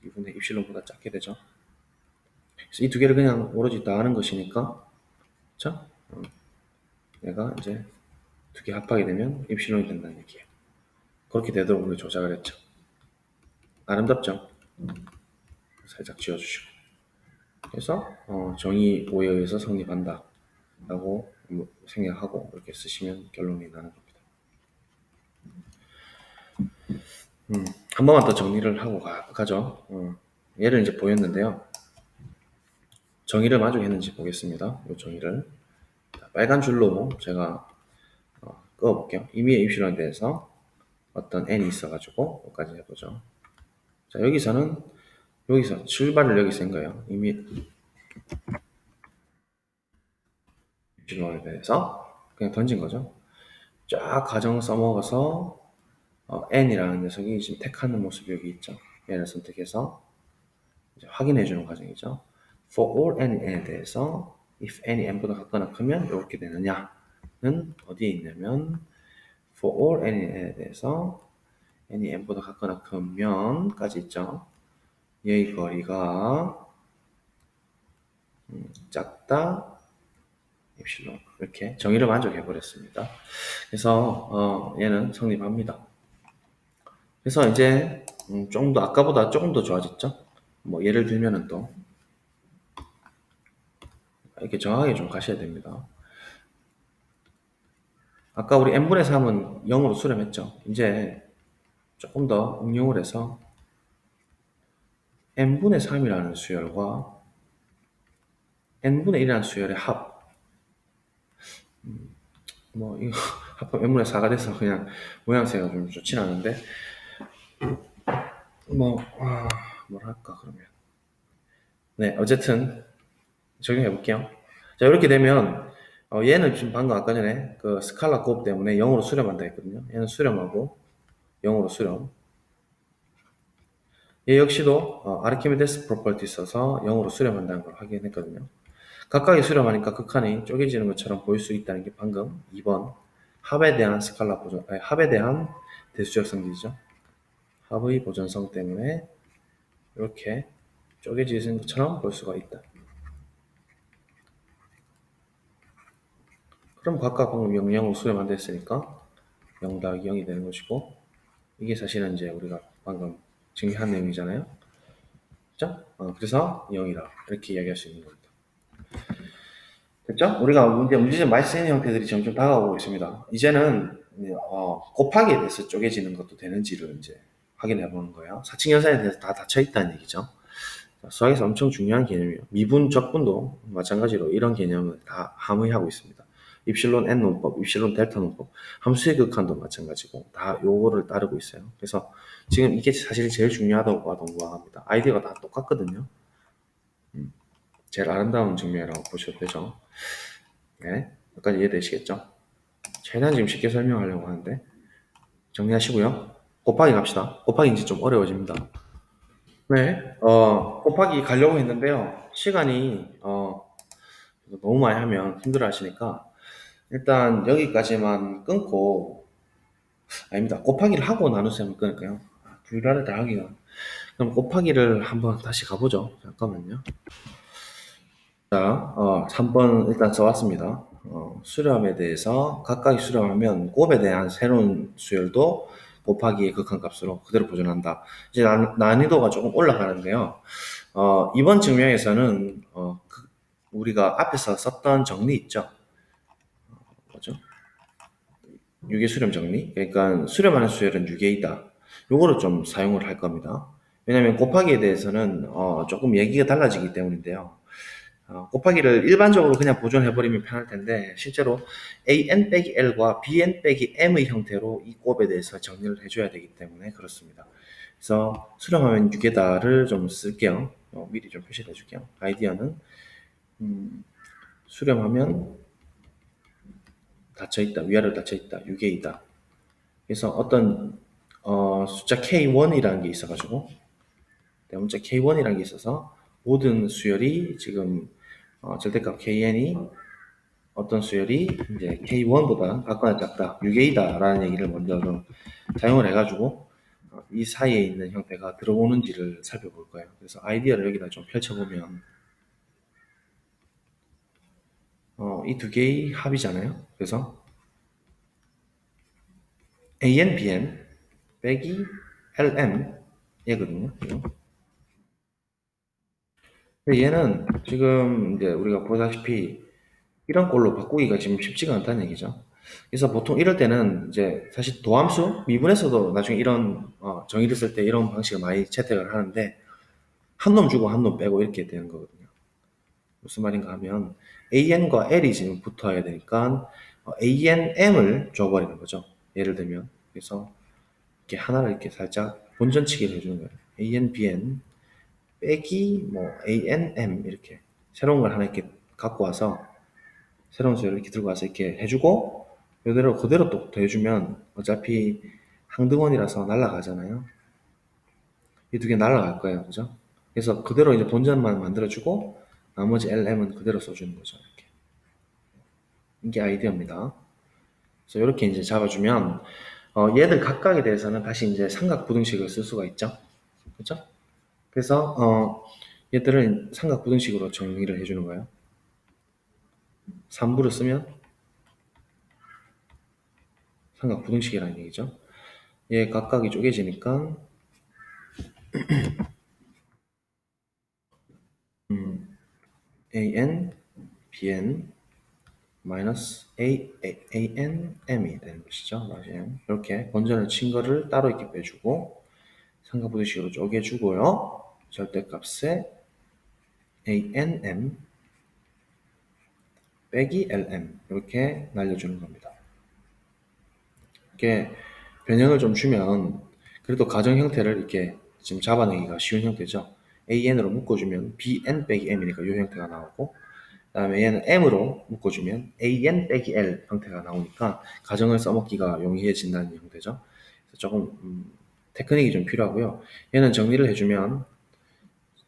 2분의 입실론보다 작게 되죠. 그래서 이 두 개를 그냥 오로지 더하는 것이니까 그쵸? 얘가 이제 두 개 합하게 되면 입실론이 된다는 얘기예요. 그렇게 되도록 우리 조작을 했죠. 아름답죠? 살짝 지워주시고 그래서 정의 5에 의해서 성립한다 라고 생각하고 이렇게 쓰시면 결론이 나는 겁니다. 한 번만 더 정리를 하고 가죠. 얘를 이제 보였는데요. 정의를 만족했는지 보겠습니다. 이 정의를 빨간 줄로 제가 그어볼게요. 임의의 입실론에 대해서 어떤 n이 있어가지고 여기까지 해보죠. 자, 여기서 출발을 여기서 한 거예요. 임의 입실론에 대해서 그냥 던진 거죠. 쫙 가정 써먹어서 n이라는 녀석이 지금 택하는 모습이 여기 있죠. 얘를 선택해서 이제 확인해주는 과정이죠. For all n에 대해서 if n이 n보다 같거나 크면 이렇게 되느냐는 어디에 있냐면 for all n에 대해서 n이 n보다 같거나 크면까지 있죠. 얘의 거리가 작다 입실론 이렇게 정의를 만족해 버렸습니다. 그래서 얘는 성립합니다. 그래서 이제 조금 더 아까보다 조금 더 좋아졌죠. 뭐 예를 들면은 또 이렇게 정확하게 좀 가셔야 됩니다. 아까 우리 n분의 3은 0으로 수렴했죠. 이제 조금 더 응용을 해서 n분의 3이라는 수열과 n분의 1이라는 수열의 합. 뭐 이거 합하면 n분의 4가 돼서 그냥 모양새가 좀 좋진 않은데 뭐랄까 그러면 네, 어쨌든 적용해 볼게요. 자, 이렇게 되면 얘는 지금 방금 아까 전에 그 스칼라 곱 때문에 0으로 수렴한다 했거든요. 얘는 수렴하고 0으로 수렴. 얘 역시도 아르키메데스 프로퍼티 써서 0으로 수렴한다는 걸 확인했거든요. 각각이 수렴하니까 극한이 쪼개지는 것처럼 보일 수 있다는 게 방금 2번 합에 대한 스칼라 보존, 아니, 합에 대한 대수적 성질이죠. 합의 보존성 때문에 이렇게 쪼개지는 것처럼 볼 수가 있다. 그럼 각각 방금 0, 0으로 수렴한다 했으니까 0 더하기 0이 되는 것이고 이게 사실은 이제 우리가 방금 증명한 내용이잖아요. 그죠? 그래서 0이라 이렇게 이야기할 수 있는 겁니다. 됐죠? 우리가 문제집 많이 쓰이는 형태들이 점점 다가오고 있습니다. 이제는 곱하기에 대해서 쪼개지는 것도 되는지를 이제 확인해 보는 거예요. 사칙 연산에 대해서 다 닫혀 있다는 얘기죠. 수학에서 엄청 중요한 개념이에요. 미분, 적분도 마찬가지로 이런 개념을 다 함의하고 있습니다. 입실론 n 논법, 입실론 델타 논법, 함수의 극한도 마찬가지고 다 요거를 따르고 있어요. 그래서 지금 이게 사실 제일 중요하다고 합니다. 아이디어가 다 똑같거든요. 제일 아름다운 증명이라고 보셔도 되죠. 네, 여기까지 이해되시겠죠? 최대한 지금 쉽게 설명하려고 하는데 정리하시고요. 곱하기 갑시다. 곱하기 이제 좀 어려워집니다. 네, 곱하기 가려고 했는데요. 시간이 너무 많이 하면 힘들어 하시니까 일단 여기까지만 끊고 아닙니다. 곱하기를 하고 나누세요. 끊을까요? 불가를 다 하기가. 그럼 곱하기를 한번 다시 가보죠. 잠깐만요. 자, 3번 일단 써왔습니다. 수렴에 대해서 각각이 수렴하면 곱에 대한 새로운 수열도 곱하기의 극한값으로 그대로 보존한다. 이제 난이도가 조금 올라가는데요. 이번 증명에서는 우리가 앞에서 썼던 정리 있죠? 뭐죠? 유계 수렴 정리. 그러니까 수렴하는 수열은 유계이다. 요거를 좀 사용을 할 겁니다. 왜냐하면 곱하기에 대해서는 조금 얘기가 달라지기 때문인데요. 곱하기를 일반적으로 그냥 보존해버리면 편할 텐데 실제로 an 빼기 l과 bn 빼기 m의 형태로 이 곱에 대해서 정리를 해줘야 되기 때문에 그렇습니다. 그래서 수렴하면 유계다를 좀 쓸게요. 미리 좀 표시를 해줄게요. 아이디어는 수렴하면 닫혀있다, 위아래로 닫혀있다, 유계이다. 그래서 어떤 숫자 k1이라는 게 있어가지고 대문자 k1이라는 게 있어서 모든 수열이 지금 절대값 kn이 어떤 수열이 이제 k1보다 각각에 작다, 유계이다라는 얘기를 먼저 좀 사용을 해가지고 이 사이에 있는 형태가 들어오는지를 살펴볼 거예요. 그래서 아이디어를 여기다 좀 펼쳐보면 이 두 개의 합이잖아요. 그래서 AN, BN 빼기 LM 얘거든요. 근데 얘는 지금 이제 우리가 보다시피 이런 꼴로 바꾸기가 지금 쉽지가 않다는 얘기죠. 그래서 보통 이럴 때는 이제 사실 도함수, 미분에서도 나중에 이런 정의를 쓸 때 이런 방식을 많이 채택을 하는데 한 놈 주고 한 놈 빼고 이렇게 되는 거거든요. 무슨 말인가 하면 AN과 L이 지금 붙어야 되니까 ANM을 줘버리는 거죠. 예를 들면 그래서 이렇게 하나를 이렇게 살짝 본전치기를 해주는 거예요. AN, BN 빼기 뭐 ANM 이렇게 새로운 걸 하나 이렇게 갖고 와서 새로운 수를 이렇게 들고 와서 이렇게 해주고 이대로 그대로 또 더해주면 어차피 항등원이라서 날아가잖아요. 이 두 개 날아갈 거예요, 그죠? 그래서 그대로 이제 본전만 만들어주고 나머지 LM은 그대로 써주는 거죠. 이렇게. 이게 아이디어입니다. 그래서 이렇게 이제 잡아주면 얘들 각각에 대해서는 다시 이제 삼각부등식을 쓸 수가 있죠, 그죠? 그래서 얘들은 삼각부등식으로 정리를 해주는 거예요. 3부를 쓰면 삼각부등식이라는 얘기죠. 얘 각각이 쪼개지니까 AN, BN 마이너스 ANM이 되는 것이죠. 맞아요. 이렇게 번전을 친 거를 따로 이렇게 빼주고 삼각부등식으로 쪼개주고요. 절대값에 ANM 빼기 LM 이렇게 날려주는 겁니다. 이렇게 변형을 좀 주면 그래도 가정 형태를 이렇게 지금 잡아내기가 쉬운 형태죠. an으로 묶어주면 bn 빼기 m이니까 이 형태가 나오고, 그 다음에 얘는 m으로 묶어주면 an 빼기 l 형태가 나오니까 가정을 써먹기가 용이해진다는 형태죠. 그래서 조금 테크닉이 좀 필요하고요. 얘는 정리를 해주면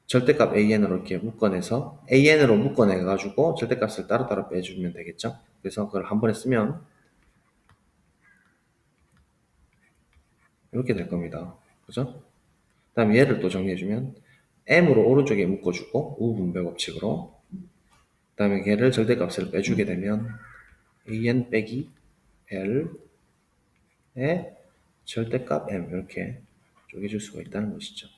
절대값 an으로 이렇게 묶어내서 an으로 묶어내가지고 절대값을 따로따로 빼주면 되겠죠. 그래서 그걸 한 번에 쓰면 이렇게 될 겁니다. 그죠? 그 다음에 얘를 또 정리해주면 m으로 오른쪽에 묶어주고 우분배 법칙으로, 그 다음에 걔를 절대값을 빼주게 되면 an 빼기 l의 절대값 m 이렇게 쪼개줄 수가 있다는 것이죠.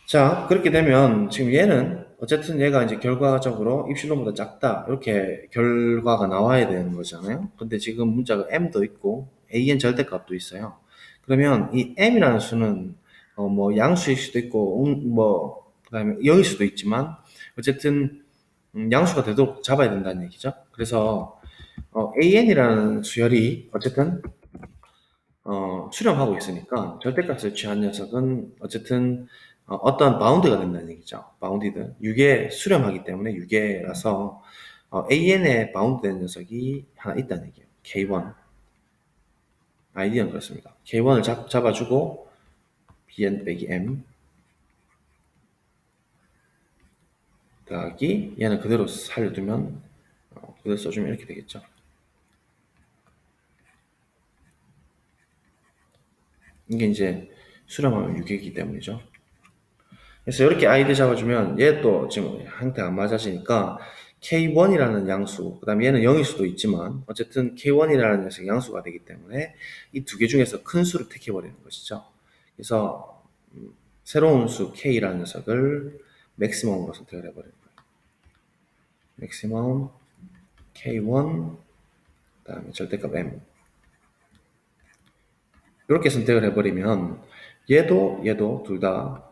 자, 그렇게 되면 지금 얘는 어쨌든 얘가 이제 결과적으로 입실론보다 작다 이렇게 결과가 나와야 되는 거잖아요. 근데 지금 문자가 m도 있고 an 절대값도 있어요. 그러면 이 m이라는 수는 뭐 양수일 수도 있고 뭐 그다음에 0일 수도 있지만 어쨌든 양수가 되도록 잡아야 된다는 얘기죠. 그래서 an이라는 수열이 어쨌든 수렴하고 있으니까 절대값을 취한 녀석은 어쨌든 어떤 바운드가 된다는 얘기죠. 바운디드. 유계 수렴하기 때문에 유계라서 AN에 바운드된 녀석이 하나 있다는 얘기예요. K1. 아이디어는 그렇습니다. K1을 잡아주고 BN 빼기 M 더하기 얘는 그대로 살려두면 그대로 써주면 이렇게 되겠죠. 이게 이제 수렴하면 유계이기 때문이죠. 그래서 이렇게 아이디 잡아주면 얘 또 지금 형태가 안 맞아지니까 K1이라는 양수, 그 다음에 얘는 0일 수도 있지만 어쨌든 K1이라는 녀석이 양수가 되기 때문에 이 두 개 중에서 큰 수를 택해버리는 것이죠. 그래서 새로운 수 K라는 녀석을 맥시멈으로 선택을 해버리는 거예요. 맥시멈 K1, 그 다음에 절대값 M. 이렇게 선택을 해버리면 얘도 둘 다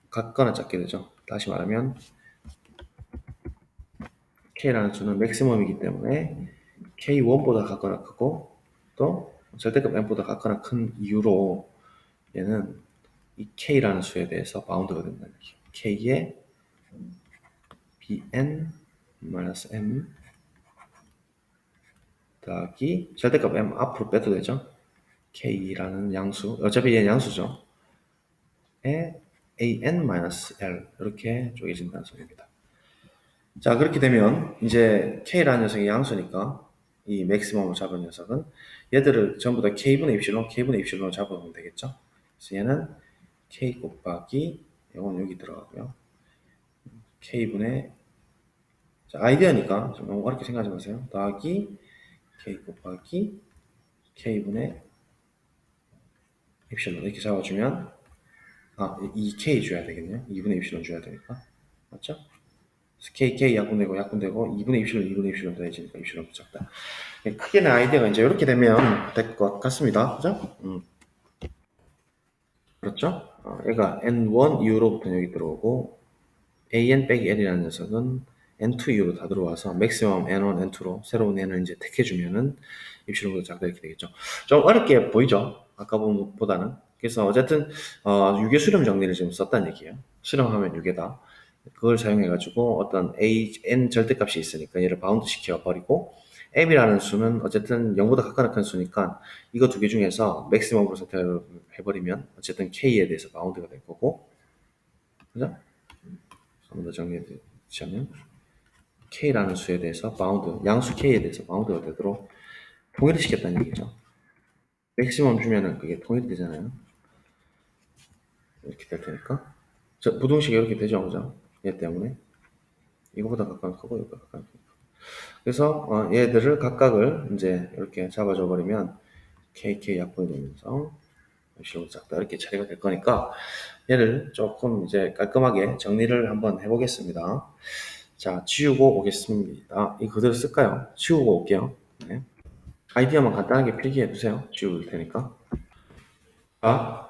같거나 작게 되죠. 다시 말하면 K라는 수는 맥시멈이기 때문에 K1보다 같거나 크고 또 절대값 M보다 같거나 큰 이유로 얘는 이 K라는 수에 대해서 바운드가 된다는 얘기예요. K의 Bn-M 더하기 절대값 M 앞으로 빼도 되죠. K라는 양수, 어차피 얘는 양수죠. 에 An-L 이렇게 쪼개진다는 소리입니다. 자, 그렇게 되면 이제 K라는 녀석이 양수니까 이 맥시멈을 잡은 녀석은 얘들을 전부 다 K분의 K분의 입실론으로 잡아보면 되겠죠. 그래서 얘는 K 곱하기 이건 여기 들어가고요. K분의 아이디어니까 좀 너무 어렵게 생각하지 마세요. 더하기 K 곱하기 K분의 입실론 이렇게 잡아주면 2K 줘야 되겠네요. 2분의 입실론 줘야 되니까. 맞죠? K 약분되고 2분의 입실론 더해지니까 입실론 작다. 크게는 아이디어가 이제 이렇게 되면 될 것 같습니다. 그죠? 그렇죠? 얘가 N1 이후로부터 여기 들어오고 AN 빼기 L이라는 녀석은 N2 이후로 다 들어와서 맥시멈 N1, N2로 새로운 N을 이제 택해주면은 입실론보다 작다 이렇게 되겠죠. 좀 어렵게 보이죠? 아까 본 것보다는. 그래서 어쨌든 유계 수렴 정리를 지금 썼다는 얘기예요. 수렴하면 유계다. 그걸 사용해가지고 어떤 n 절대값이 있으니까 얘를 바운드 시켜버리고 m이라는 수는 어쨌든 0보다 같거나 큰 수니까 이거 두 개 중에서 맥시멈으로 선택을 해버리면 어쨌든 k에 대해서 바운드가 될 거고, 그죠? 한번 더 정리해주자면 k라는 수에 대해서 바운드, 양수 k에 대해서 바운드가 되도록 통일을 시켰다는 얘기죠. 맥시멈 주면은 그게 통일이 되잖아요. 이렇게 될 테니까 부동식이 이렇게 되죠, 그죠? 얘 때문에 이거보다 가까운 크고 이거보다 가까운 크고. 그래서 얘들을 각각을 이제 이렇게 잡아줘 버리면 KK 약분이 되면서 식으로 작다 이렇게 처리가 될 거니까 얘를 조금 이제 깔끔하게 정리를 한번 해보겠습니다. 자, 지우고 오겠습니다. 이 그대로 쓸까요? 지우고 올게요. 네. 아이디어만 간단하게 필기해 두세요. 지울 테니까. 자,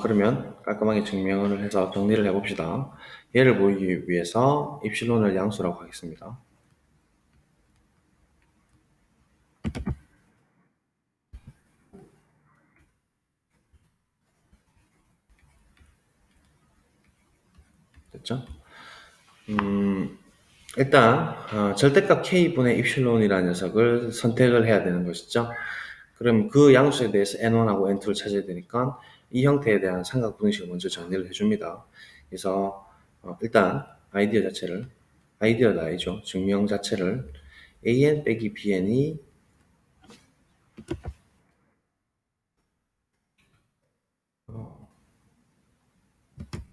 그러면 깔끔하게 증명을 해서 정리를 해봅시다. 얘를 보이기 위해서 입실론을 양수라고 하겠습니다. 됐죠? 일단 절대값 k분의 입실론이라는 녀석을 선택을 해야 되는 것이죠. 그럼 그 양수에 대해서 n1하고 n2를 찾아야 되니까 이 형태에 대한 삼각 분식을 먼저 정리를 해줍니다. 그래서 일단 아이디어가 아니죠. 증명 자체를 an 빼기 bn이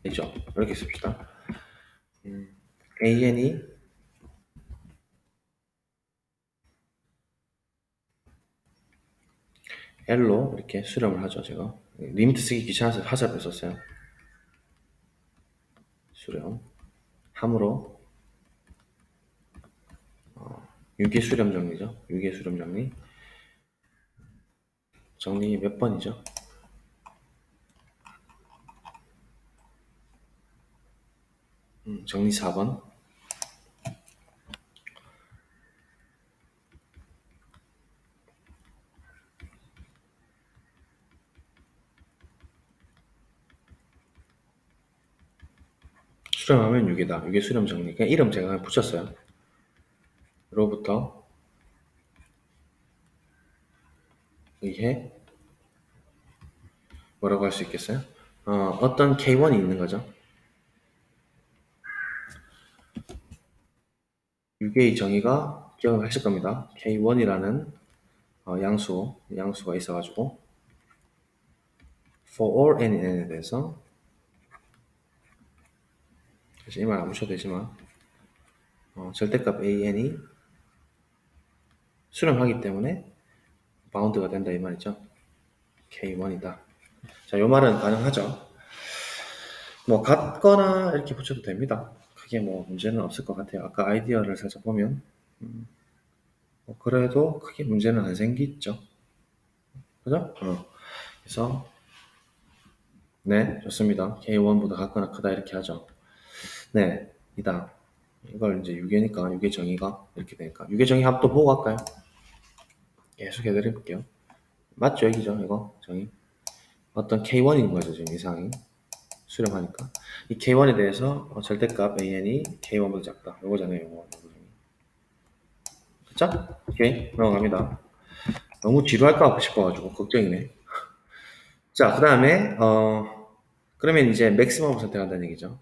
있죠. 이렇게 씁시다. an이 L로 이렇게 수렴을 하죠. 제가 리미트 쓰기 귀찮아서 화살표 썼어요. 수렴 함으로 유기 수렴 정리죠. 유기 수렴 정리. 정리 몇 번이죠? 정리 4번. 수렴하면 6이다. 6의 수렴 정리. 그냥 이름 제가 붙였어요. 로부터 의해 뭐라고 할 수 있겠어요? 어떤 K1이 있는 거죠. 6의 정의가 기억을 하실 겁니다. K1이라는 양수가 있어가지고 for all n in n에 대해서 사실 이 말 안 붙여도 되지만 절대값 an이 수렴하기 때문에 바운드가 된다 이 말이죠. K1이다. 자, 요 말은 가능하죠. 뭐 같거나 이렇게 붙여도 됩니다. 크게 뭐 문제는 없을 것 같아요. 아까 아이디어를 살짝 보면 뭐 그래도 크게 문제는 안 생기죠. 그죠? 그래서 네, 좋습니다. K1보다 같거나 크다 이렇게 하죠. 네, 이다. 이걸 이제 유괴니까 유괴 정의가 이렇게 되니까 유괴 정의 합도 보고 갈까요? 계속 해드릴게요. 맞죠, 여기죠, 이거 정의. 어떤 K1인 거죠, 지금 이상이 수렴하니까 이 K1에 대해서 절대값 AN이 K1보다 작다. 요거잖아요, 요거. 그쵸? 오케이, 넘어갑니다. 너무 지루할까 싶어가지고 걱정이네. 자, 그 다음에 그러면 이제 맥시멈을 선택한다는 얘기죠.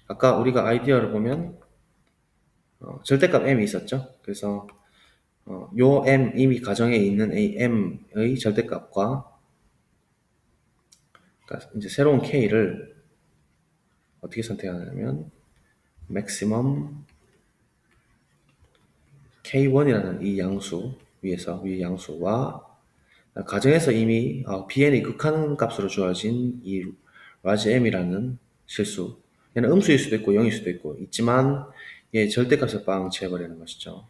아까 우리가 아이디어를 보면 절대값 m이 있었죠. 그래서 요 m 이미 가정에 있는 이 m의 절대값과 그러니까 이제 새로운 k를 어떻게 선택하냐면 maximum k1이라는 이 양수 위 양수와 가정에서 이미 bn이 극한 값으로 주어진 이 large m이라는 실수, 얘는 음수일 수도 있고 0일 수도 있고 있지만 얘 절대값을 빵 취해버리는 것이죠.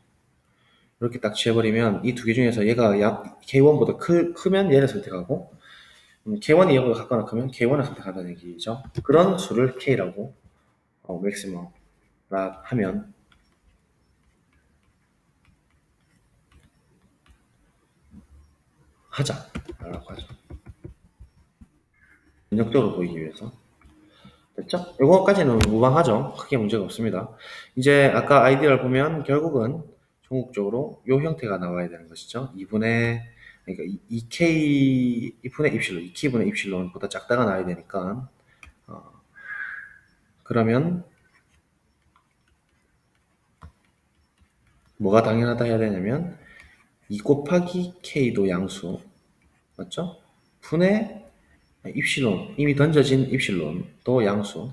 이렇게 딱 취해버리면 이 두 개 중에서 얘가 K1보다 크면 얘를 선택하고 K1이 얘보다 같거나 크면 K1을 선택한다는 얘기죠. 그런 수를 K라고 맥시멈라 하면 하자라고 하죠. 면역적으로 보이기 위해서. 됐죠? 이거까지는 무방하죠. 크게 문제가 없습니다. 이제 아까 아이디어를 보면 결국은 종국적으로 이 형태가 나와야 되는 것이죠. 2분의 그러니까 2K 입실론, 2K분의 입실론보다 작다가 나와야 되니까 그러면 뭐가 당연하다 해야 되냐면 2 곱하기 K도 양수 맞죠? 분의 입실론 이미 던져진 입실론도 양수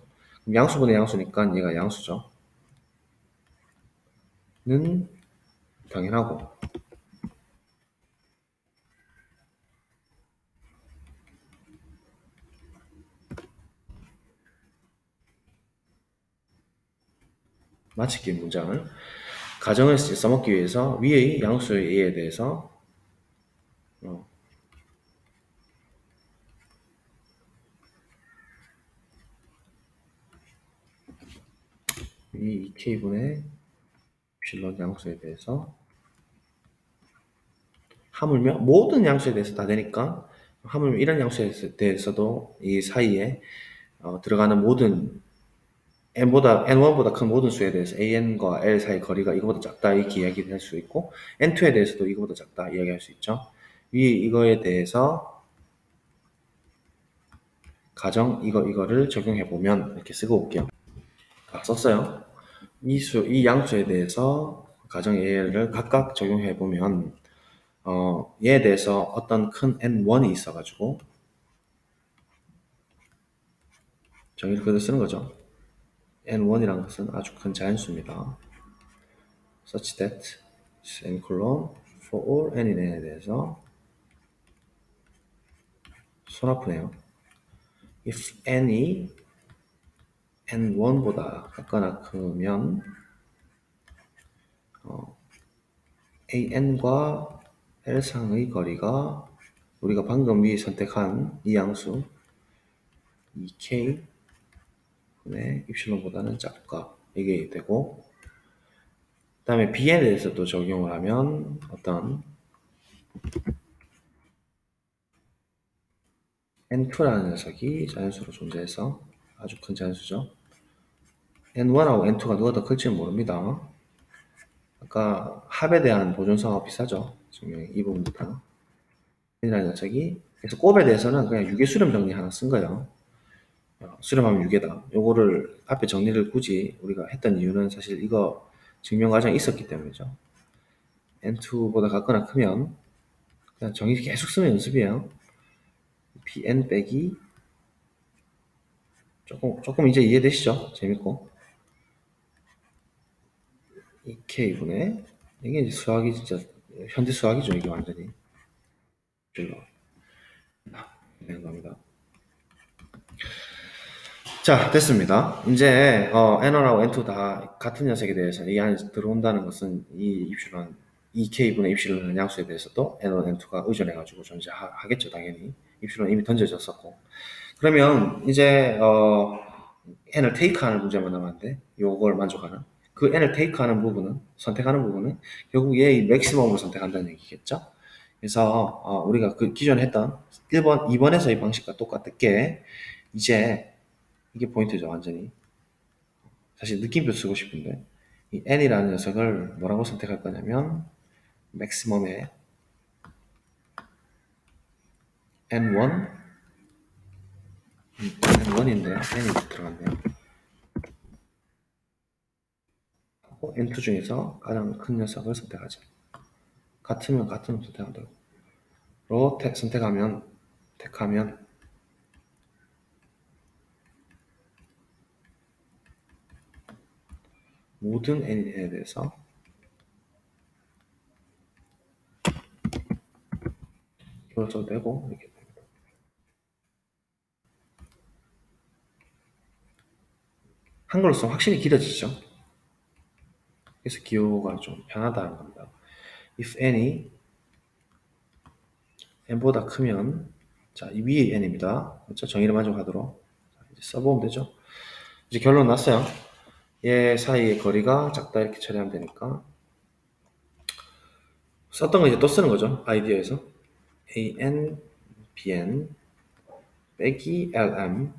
양수분의 양수니까 얘가 양수죠. 는 당연하고 마치기 문장을 가정을 써먹기 위해서 위의 양수의 A에 대해서 이 2K분의 입실론 양수에 대해서 하물며 모든 양수에 대해서 다 되니까 하물며 이런 양수에 대해서도 이 사이에 들어가는 모든 n1보다 큰 모든 수에 대해서 an과 l 사이 거리가 이거보다 작다 이렇게 이야기를 할 수 있고 n2에 대해서도 이거보다 작다 이야기할 수 있죠. 이거에 대해서 가정 이거를 적용해 보면 이렇게 쓰고 올게요. 썼어요. 이 양수에 대해서 가정 a를 각각 적용해 보면 얘에 대해서 어떤 큰 n1이 있어가지고 정의를 그대로 쓰는 거죠. n1이라는 것은 아주 큰 자연수입니다. such that ncolon for all n인 n에 대해서 손 아프네요. if n이 n1보다 같거나 크면 an과 l상의 거리가 우리가 방금 위 선택한 이 양수 2k 분의 입실론보다는 작다 이게 되고 그 다음에 bn에 대해서 또 적용을 하면 어떤 n2라는 녀석이 자연수로 존재해서 아주 큰 자연수죠. n1하고 n2가 누가 더 클지는 모릅니다. 아까 합에 대한 보존성하고 비슷하죠. 증명이 이 부분부터. n이라는 녀석이 그래서 곱에 대해서는 그냥 유계 수렴 정리 하나 쓴 거예요. 수렴하면 유계다. 요거를 앞에 정리를 굳이 우리가 했던 이유는 사실 이거 증명 과정이 있었기 때문이죠. n2보다 같거나 크면 그냥 정의 계속 쓰면 연습이에요. bn 빼기 조금 이제 이해되시죠? 재밌고 2k분의 이게 이제 수학이 진짜 현대 수학이죠. 이게 완전히 줄로 되는 겁니다. 자, 됐습니다. 이제 N1하고 N2 다 같은 녀석에 대해서 이 안에 들어온다는 것은 이 입실론 2K분의 입실론 양수에 대해서도 N1, N2가 의존해가지고 존재하겠죠. 당연히 입실론 이미 던져졌었고 그러면 이제 N을 테이크하는 문제만 남았는데 요걸 만족하는 그 N을 테이크하는 부분은 선택하는 부분은 결국 얘의 맥시멈을 선택한다는 얘기겠죠. 그래서 우리가 그 기존에 했던 1번, 2번에서의 방식과 똑같게 이제 이게 포인트죠, 완전히. 사실 느낌표 쓰고 싶은데 이 n이라는 녀석을 뭐라고 선택할 거냐면 맥시멈의 n1 n1인데요. n이 들어갔네요. 하고 n2 중에서 가장 큰 녀석을 선택하죠. 같으면 같은 놈 선택한다고. 로 선택하면 택하면 모든 n에 대해서 이걸 써도 되고 이렇게 됩니다. 한글로 쓰면 확실히 길어지죠. 그래서 기호가 좀 편하다는 겁니다. if n이 n보다 크면 자, 이 위에 n입니다. 그렇죠? 정의를 만족하도록 이제 써보면 되죠. 이제 결론 났어요. 얘 사이의 거리가 작다 이렇게 처리하면 되니까 썼던 거 이제 또 쓰는 거죠. 아이디어에서 an, bn 빼기 lm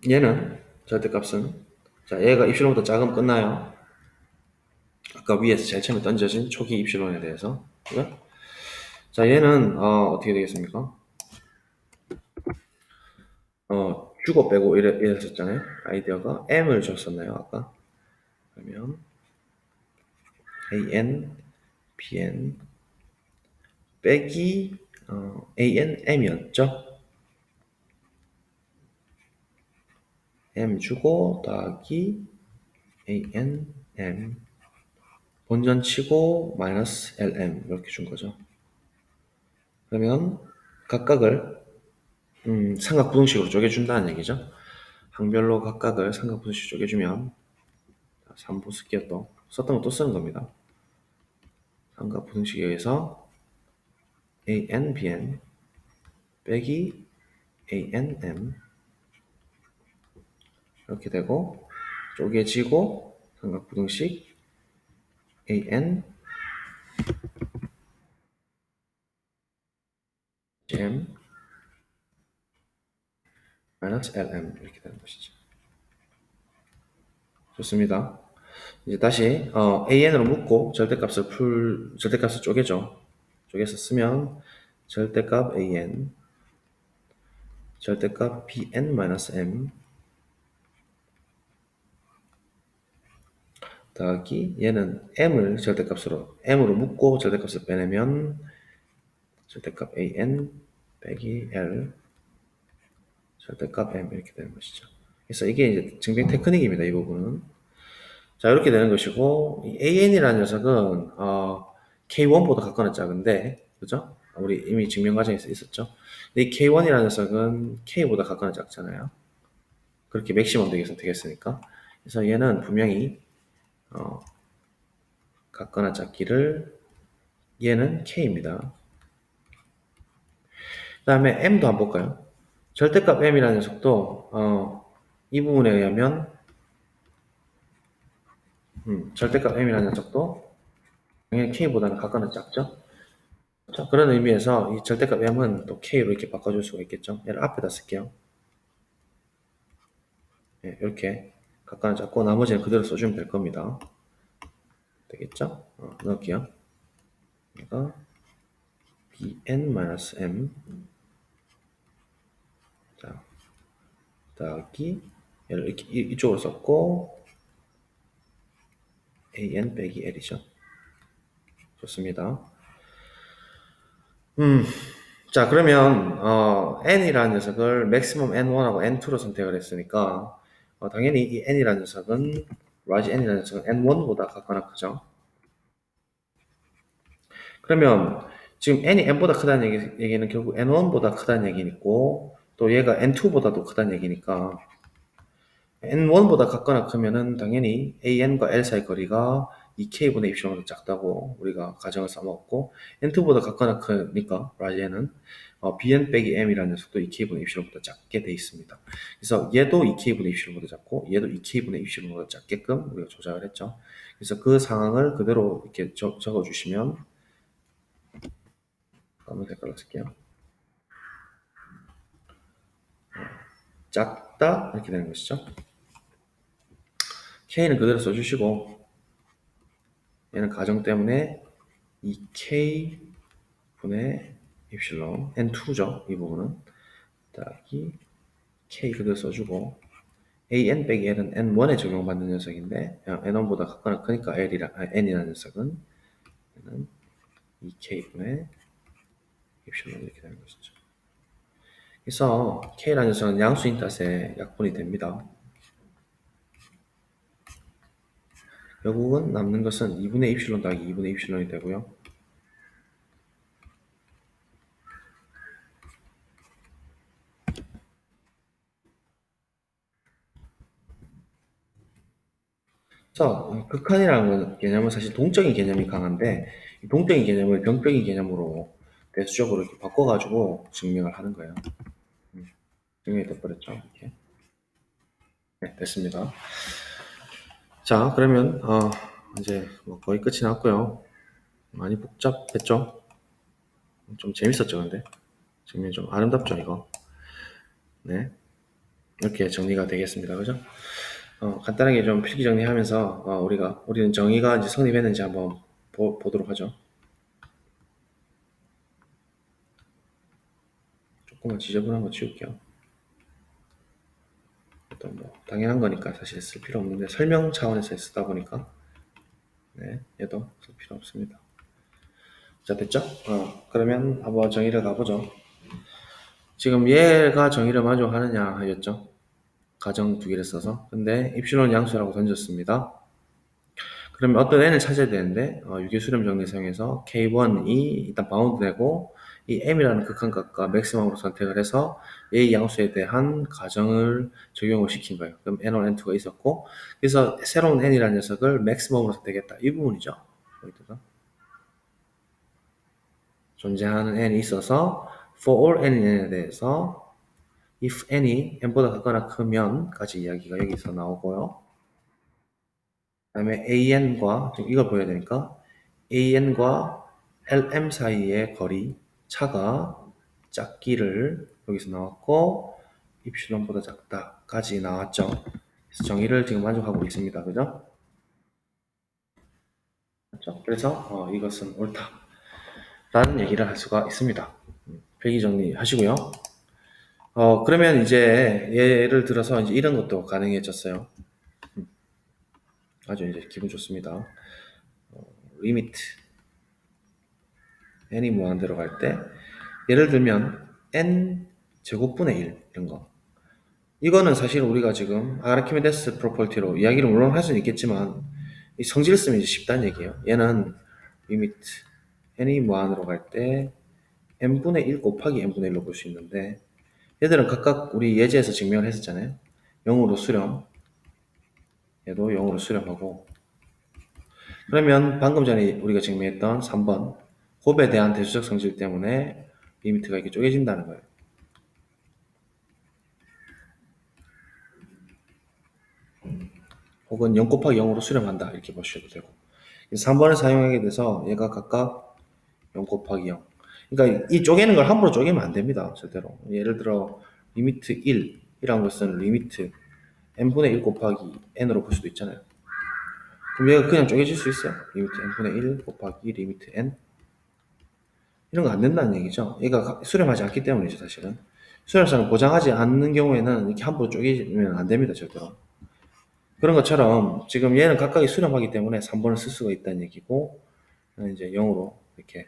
얘는 절대값은 자 얘가 입실론보다 작으면 끝나요. 아까 위에서 제일 처음에 던져진 초기 입실론에 대해서 그죠? 자 얘는 어떻게 되겠습니까? 주고 빼고 이랬었잖아요. 아이디어가 m을 줬었나요 아까? 그러면 an, bn 빼기 an, m이었죠. m 주고 더하기 an, m 본전 치고 마이너스 lm 이렇게 준 거죠. 그러면 각각을 삼각부등식으로 쪼개준다는 얘기죠. 항별로 각각을 삼각부등식으로 쪼개주면 3부 쓸게요. 또 썼던 거 또 쓰는 겁니다. 삼각부등식에 의해서 an, bn 빼기 an, m 이렇게 되고 쪼개지고 삼각부등식 an m 마이너스 lm 이렇게 되는 것이죠. 좋습니다. 이제 다시 an으로 묶고 절대값을 쪼개죠. 쪼개서 쓰면 절대값 an, 절대값 bn-m 더하기 얘는 m을 m으로 묶고 절대값을 빼내면 절대값 an 빼기 l 절대값 m 이렇게 되는 것이죠. 그래서 이게 이제 증빙 테크닉입니다. 이 부분은. 자, 이렇게 되는 것이고, 이 AN이라는 녀석은, K1보다 각각은 작은데, 그죠? 우리 이미 증명 과정에서 있었죠? 근데 이 K1이라는 녀석은 K보다 각각은 작잖아요. 그렇게 맥시멈 되게 선택했으니까. 그래서 얘는 분명히, 각각은 작기를, 얘는 K입니다. 그 다음에 M도 한번 볼까요? 절대값 M이라는 녀석도, 이 부분에 의하면, 절대값 M이라는 녀석도 당연히 K보다는 각각은 작죠? 자, 그런 의미에서 이 절대값 m은 또 k로 이렇게 바꿔줄 수가 있겠죠. 얘를 앞에다 쓸게요. 예, 이렇게 각각은 잡고 나머지는 그대로 써주면 될 겁니다. 되겠죠? 넣을게요. 얘가 bn-m 자, 더하기 얘를 이렇게 이쪽으로 썼고 an 빼기 l이죠. 좋습니다. 자, 그러면 n이라는 녀석을 maximum n1하고 n2로 선택을 했으니까 당연히 이 n이라는 녀석은 large n이라는 녀석은 n1보다 각각은 크죠. 그러면 지금 n이 n보다 크다는 얘기는 결국 n1보다 크다는 얘기고 또 얘가 n2보다도 크다는 얘기니까 n1보다 같거나 크면은 당연히 an과 l 사이 거리가 2k분의 입시보다 작다고 우리가 가정을 써먹었고 n2보다 같거나 크니까 라지에는 bn 빼기 m이라는 녀석도 2k분의 입시보다 작게 돼 있습니다. 그래서 얘도 2k분의 입시보다 작고 얘도 2k분의 입시보다 작게끔 우리가 조작을 했죠. 그래서 그 상황을 그대로 이렇게 적어주시면 검은 색깔로 쓸게요. 작다 이렇게 되는 것이죠. K는 그대로 써주시고 얘는 가정 때문에 2K 분의 입실론 N2죠. 이 부분은 더하기 K 그대로 써주고 AN 빼기 L은 N1에 적용받는 녀석인데 N1보다 같거나 크니까 N이라는 녀석은 얘는 2K 분의 입실론 이렇게 되는 것이죠. 그래서 K라는 녀석은 양수인 탓에 약분이 됩니다. 결국은 남는 것은 2분의 입실론 더하기 2분의 입실론이 되고요. 그래서 극한이라는 개념은 사실 동적인 개념이 강한데 이 동적인 개념을 병적인 개념으로 대수적으로 이렇게 바꿔가지고 증명을 하는 거예요. 증명이 돼버렸죠. 이렇게. 네, 됐습니다. 자, 그러면 이제 뭐 거의 끝이 났고요. 많이 복잡했죠? 좀 재밌었죠, 근데? 증명이 좀 아름답죠, 이거? 네. 이렇게 정리가 되겠습니다. 그죠? 간단하게 좀 필기 정리하면서 우리는 정의가 이제 성립했는지 한번 보도록 하죠. 조금만 지저분한 거 지울게요. 또 뭐 당연한 거니까 사실 쓸 필요 없는데 설명 차원에서 쓰다 보니까 네, 얘도 쓸 필요 없습니다. 자, 됐죠? 그러면 한번 정의를 가보죠. 지금 얘가 정의를 만족하느냐 하였죠? 가정 두 개를 써서. 근데 입실론 양수라고 던졌습니다. 그러면 어떤 n을 찾아야 되는데 유기수렴 정리 사용해서 k1이 일단 바운드 되고 이 m이라는 극한값과 맥시멈으로 선택을 해서 a 양수에 대한 가정을 적용을 시킨 거예요. 그럼 n1, n2가 있었고 그래서 새로운 n이라는 녀석을 맥시멈으로 선택했다. 이 부분이죠. 여기다가 존재하는 n이 있어서 for all n에 대해서 if n이 n보다 같거나 크면까지 이야기가 여기서 나오고요. 그 다음에 an과 지금 이걸 보여야 되니까 an과 lm 사이의 거리 차가 작기를 여기서 나왔고 입실론보다 작다까지 나왔죠. 그래서 정의를 지금 만족하고 있습니다. 그죠? 그렇죠? 그래서 이것은 옳다라는 얘기를 할 수가 있습니다. 필기 정리하시고요. 그러면 이제 예를 들어서 이제 이런 것도 가능해졌어요. 아주 이제 기분 좋습니다. 리미트 n이 무한대로 갈 때 예를 들면 n 제곱분의 1 이런 거. 이거는 사실 우리가 지금 아르키메데스 프로퍼티로 이야기를 물론 할 수는 있겠지만 이 성질 쓰면 이제 쉽다는 얘기예요. 얘는 리미트 n이 무한으로 갈 때 n분의 1 곱하기 n분의 1로 볼 수 있는데 얘들은 각각 우리 예제에서 증명을 했었잖아요. 0으로 수렴, 얘도 0으로 수렴하고 그러면 방금 전에 우리가 증명했던 3번 곱에 대한 대수적 성질 때문에 리미트가 이렇게 쪼개진다는 거예요. 혹은 0 곱하기 0으로 수렴한다 이렇게 보셔도 되고 3번을 사용하게 돼서 얘가 각각 0 곱하기 0 그러니까 이 쪼개는 걸 함부로 쪼개면 안 됩니다. 절대로. 예를 들어 리미트 1이라는 것은 리미트 n분의 1 곱하기 n으로 볼 수도 있잖아요. 그럼 얘가 그냥 쪼개질 수 있어요. 리미트 n분의 1 곱하기 리미트 n 이런 거 안 된다는 얘기죠. 얘가 수렴하지 않기 때문이죠. 사실은 수렴성을 보장하지 않는 경우에는 이렇게 함부로 쪼개면 안 됩니다. 절대로. 그런 것처럼 지금 얘는 각각이 수렴하기 때문에 3번을 쓸 수가 있다는 얘기고 이제 0으로 이렇게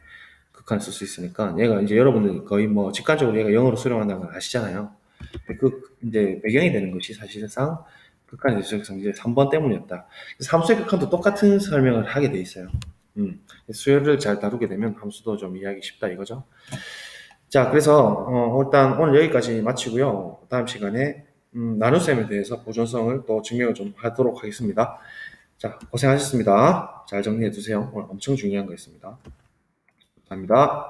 극한을 쓸 수 있으니까 얘가 이제 여러분들 거의 뭐 직관적으로 얘가 0으로 수렴한다는 걸 아시잖아요. 그 이제 배경이 되는 것이 사실상 극한의 대수적 성질 3번 때문이었다. 함수의 극한도 똑같은 설명을 하게 돼 있어요. 수열을 잘 다루게 되면 함수도 좀 이해하기 쉽다 이거죠. 자, 그래서 일단 오늘 여기까지 마치고요. 다음 시간에 나눗셈에 대해서 보존성을 또 증명을 좀 하도록 하겠습니다. 자, 고생하셨습니다. 잘 정리해 두세요. 오늘 엄청 중요한 거 있습니다. 감사합니다.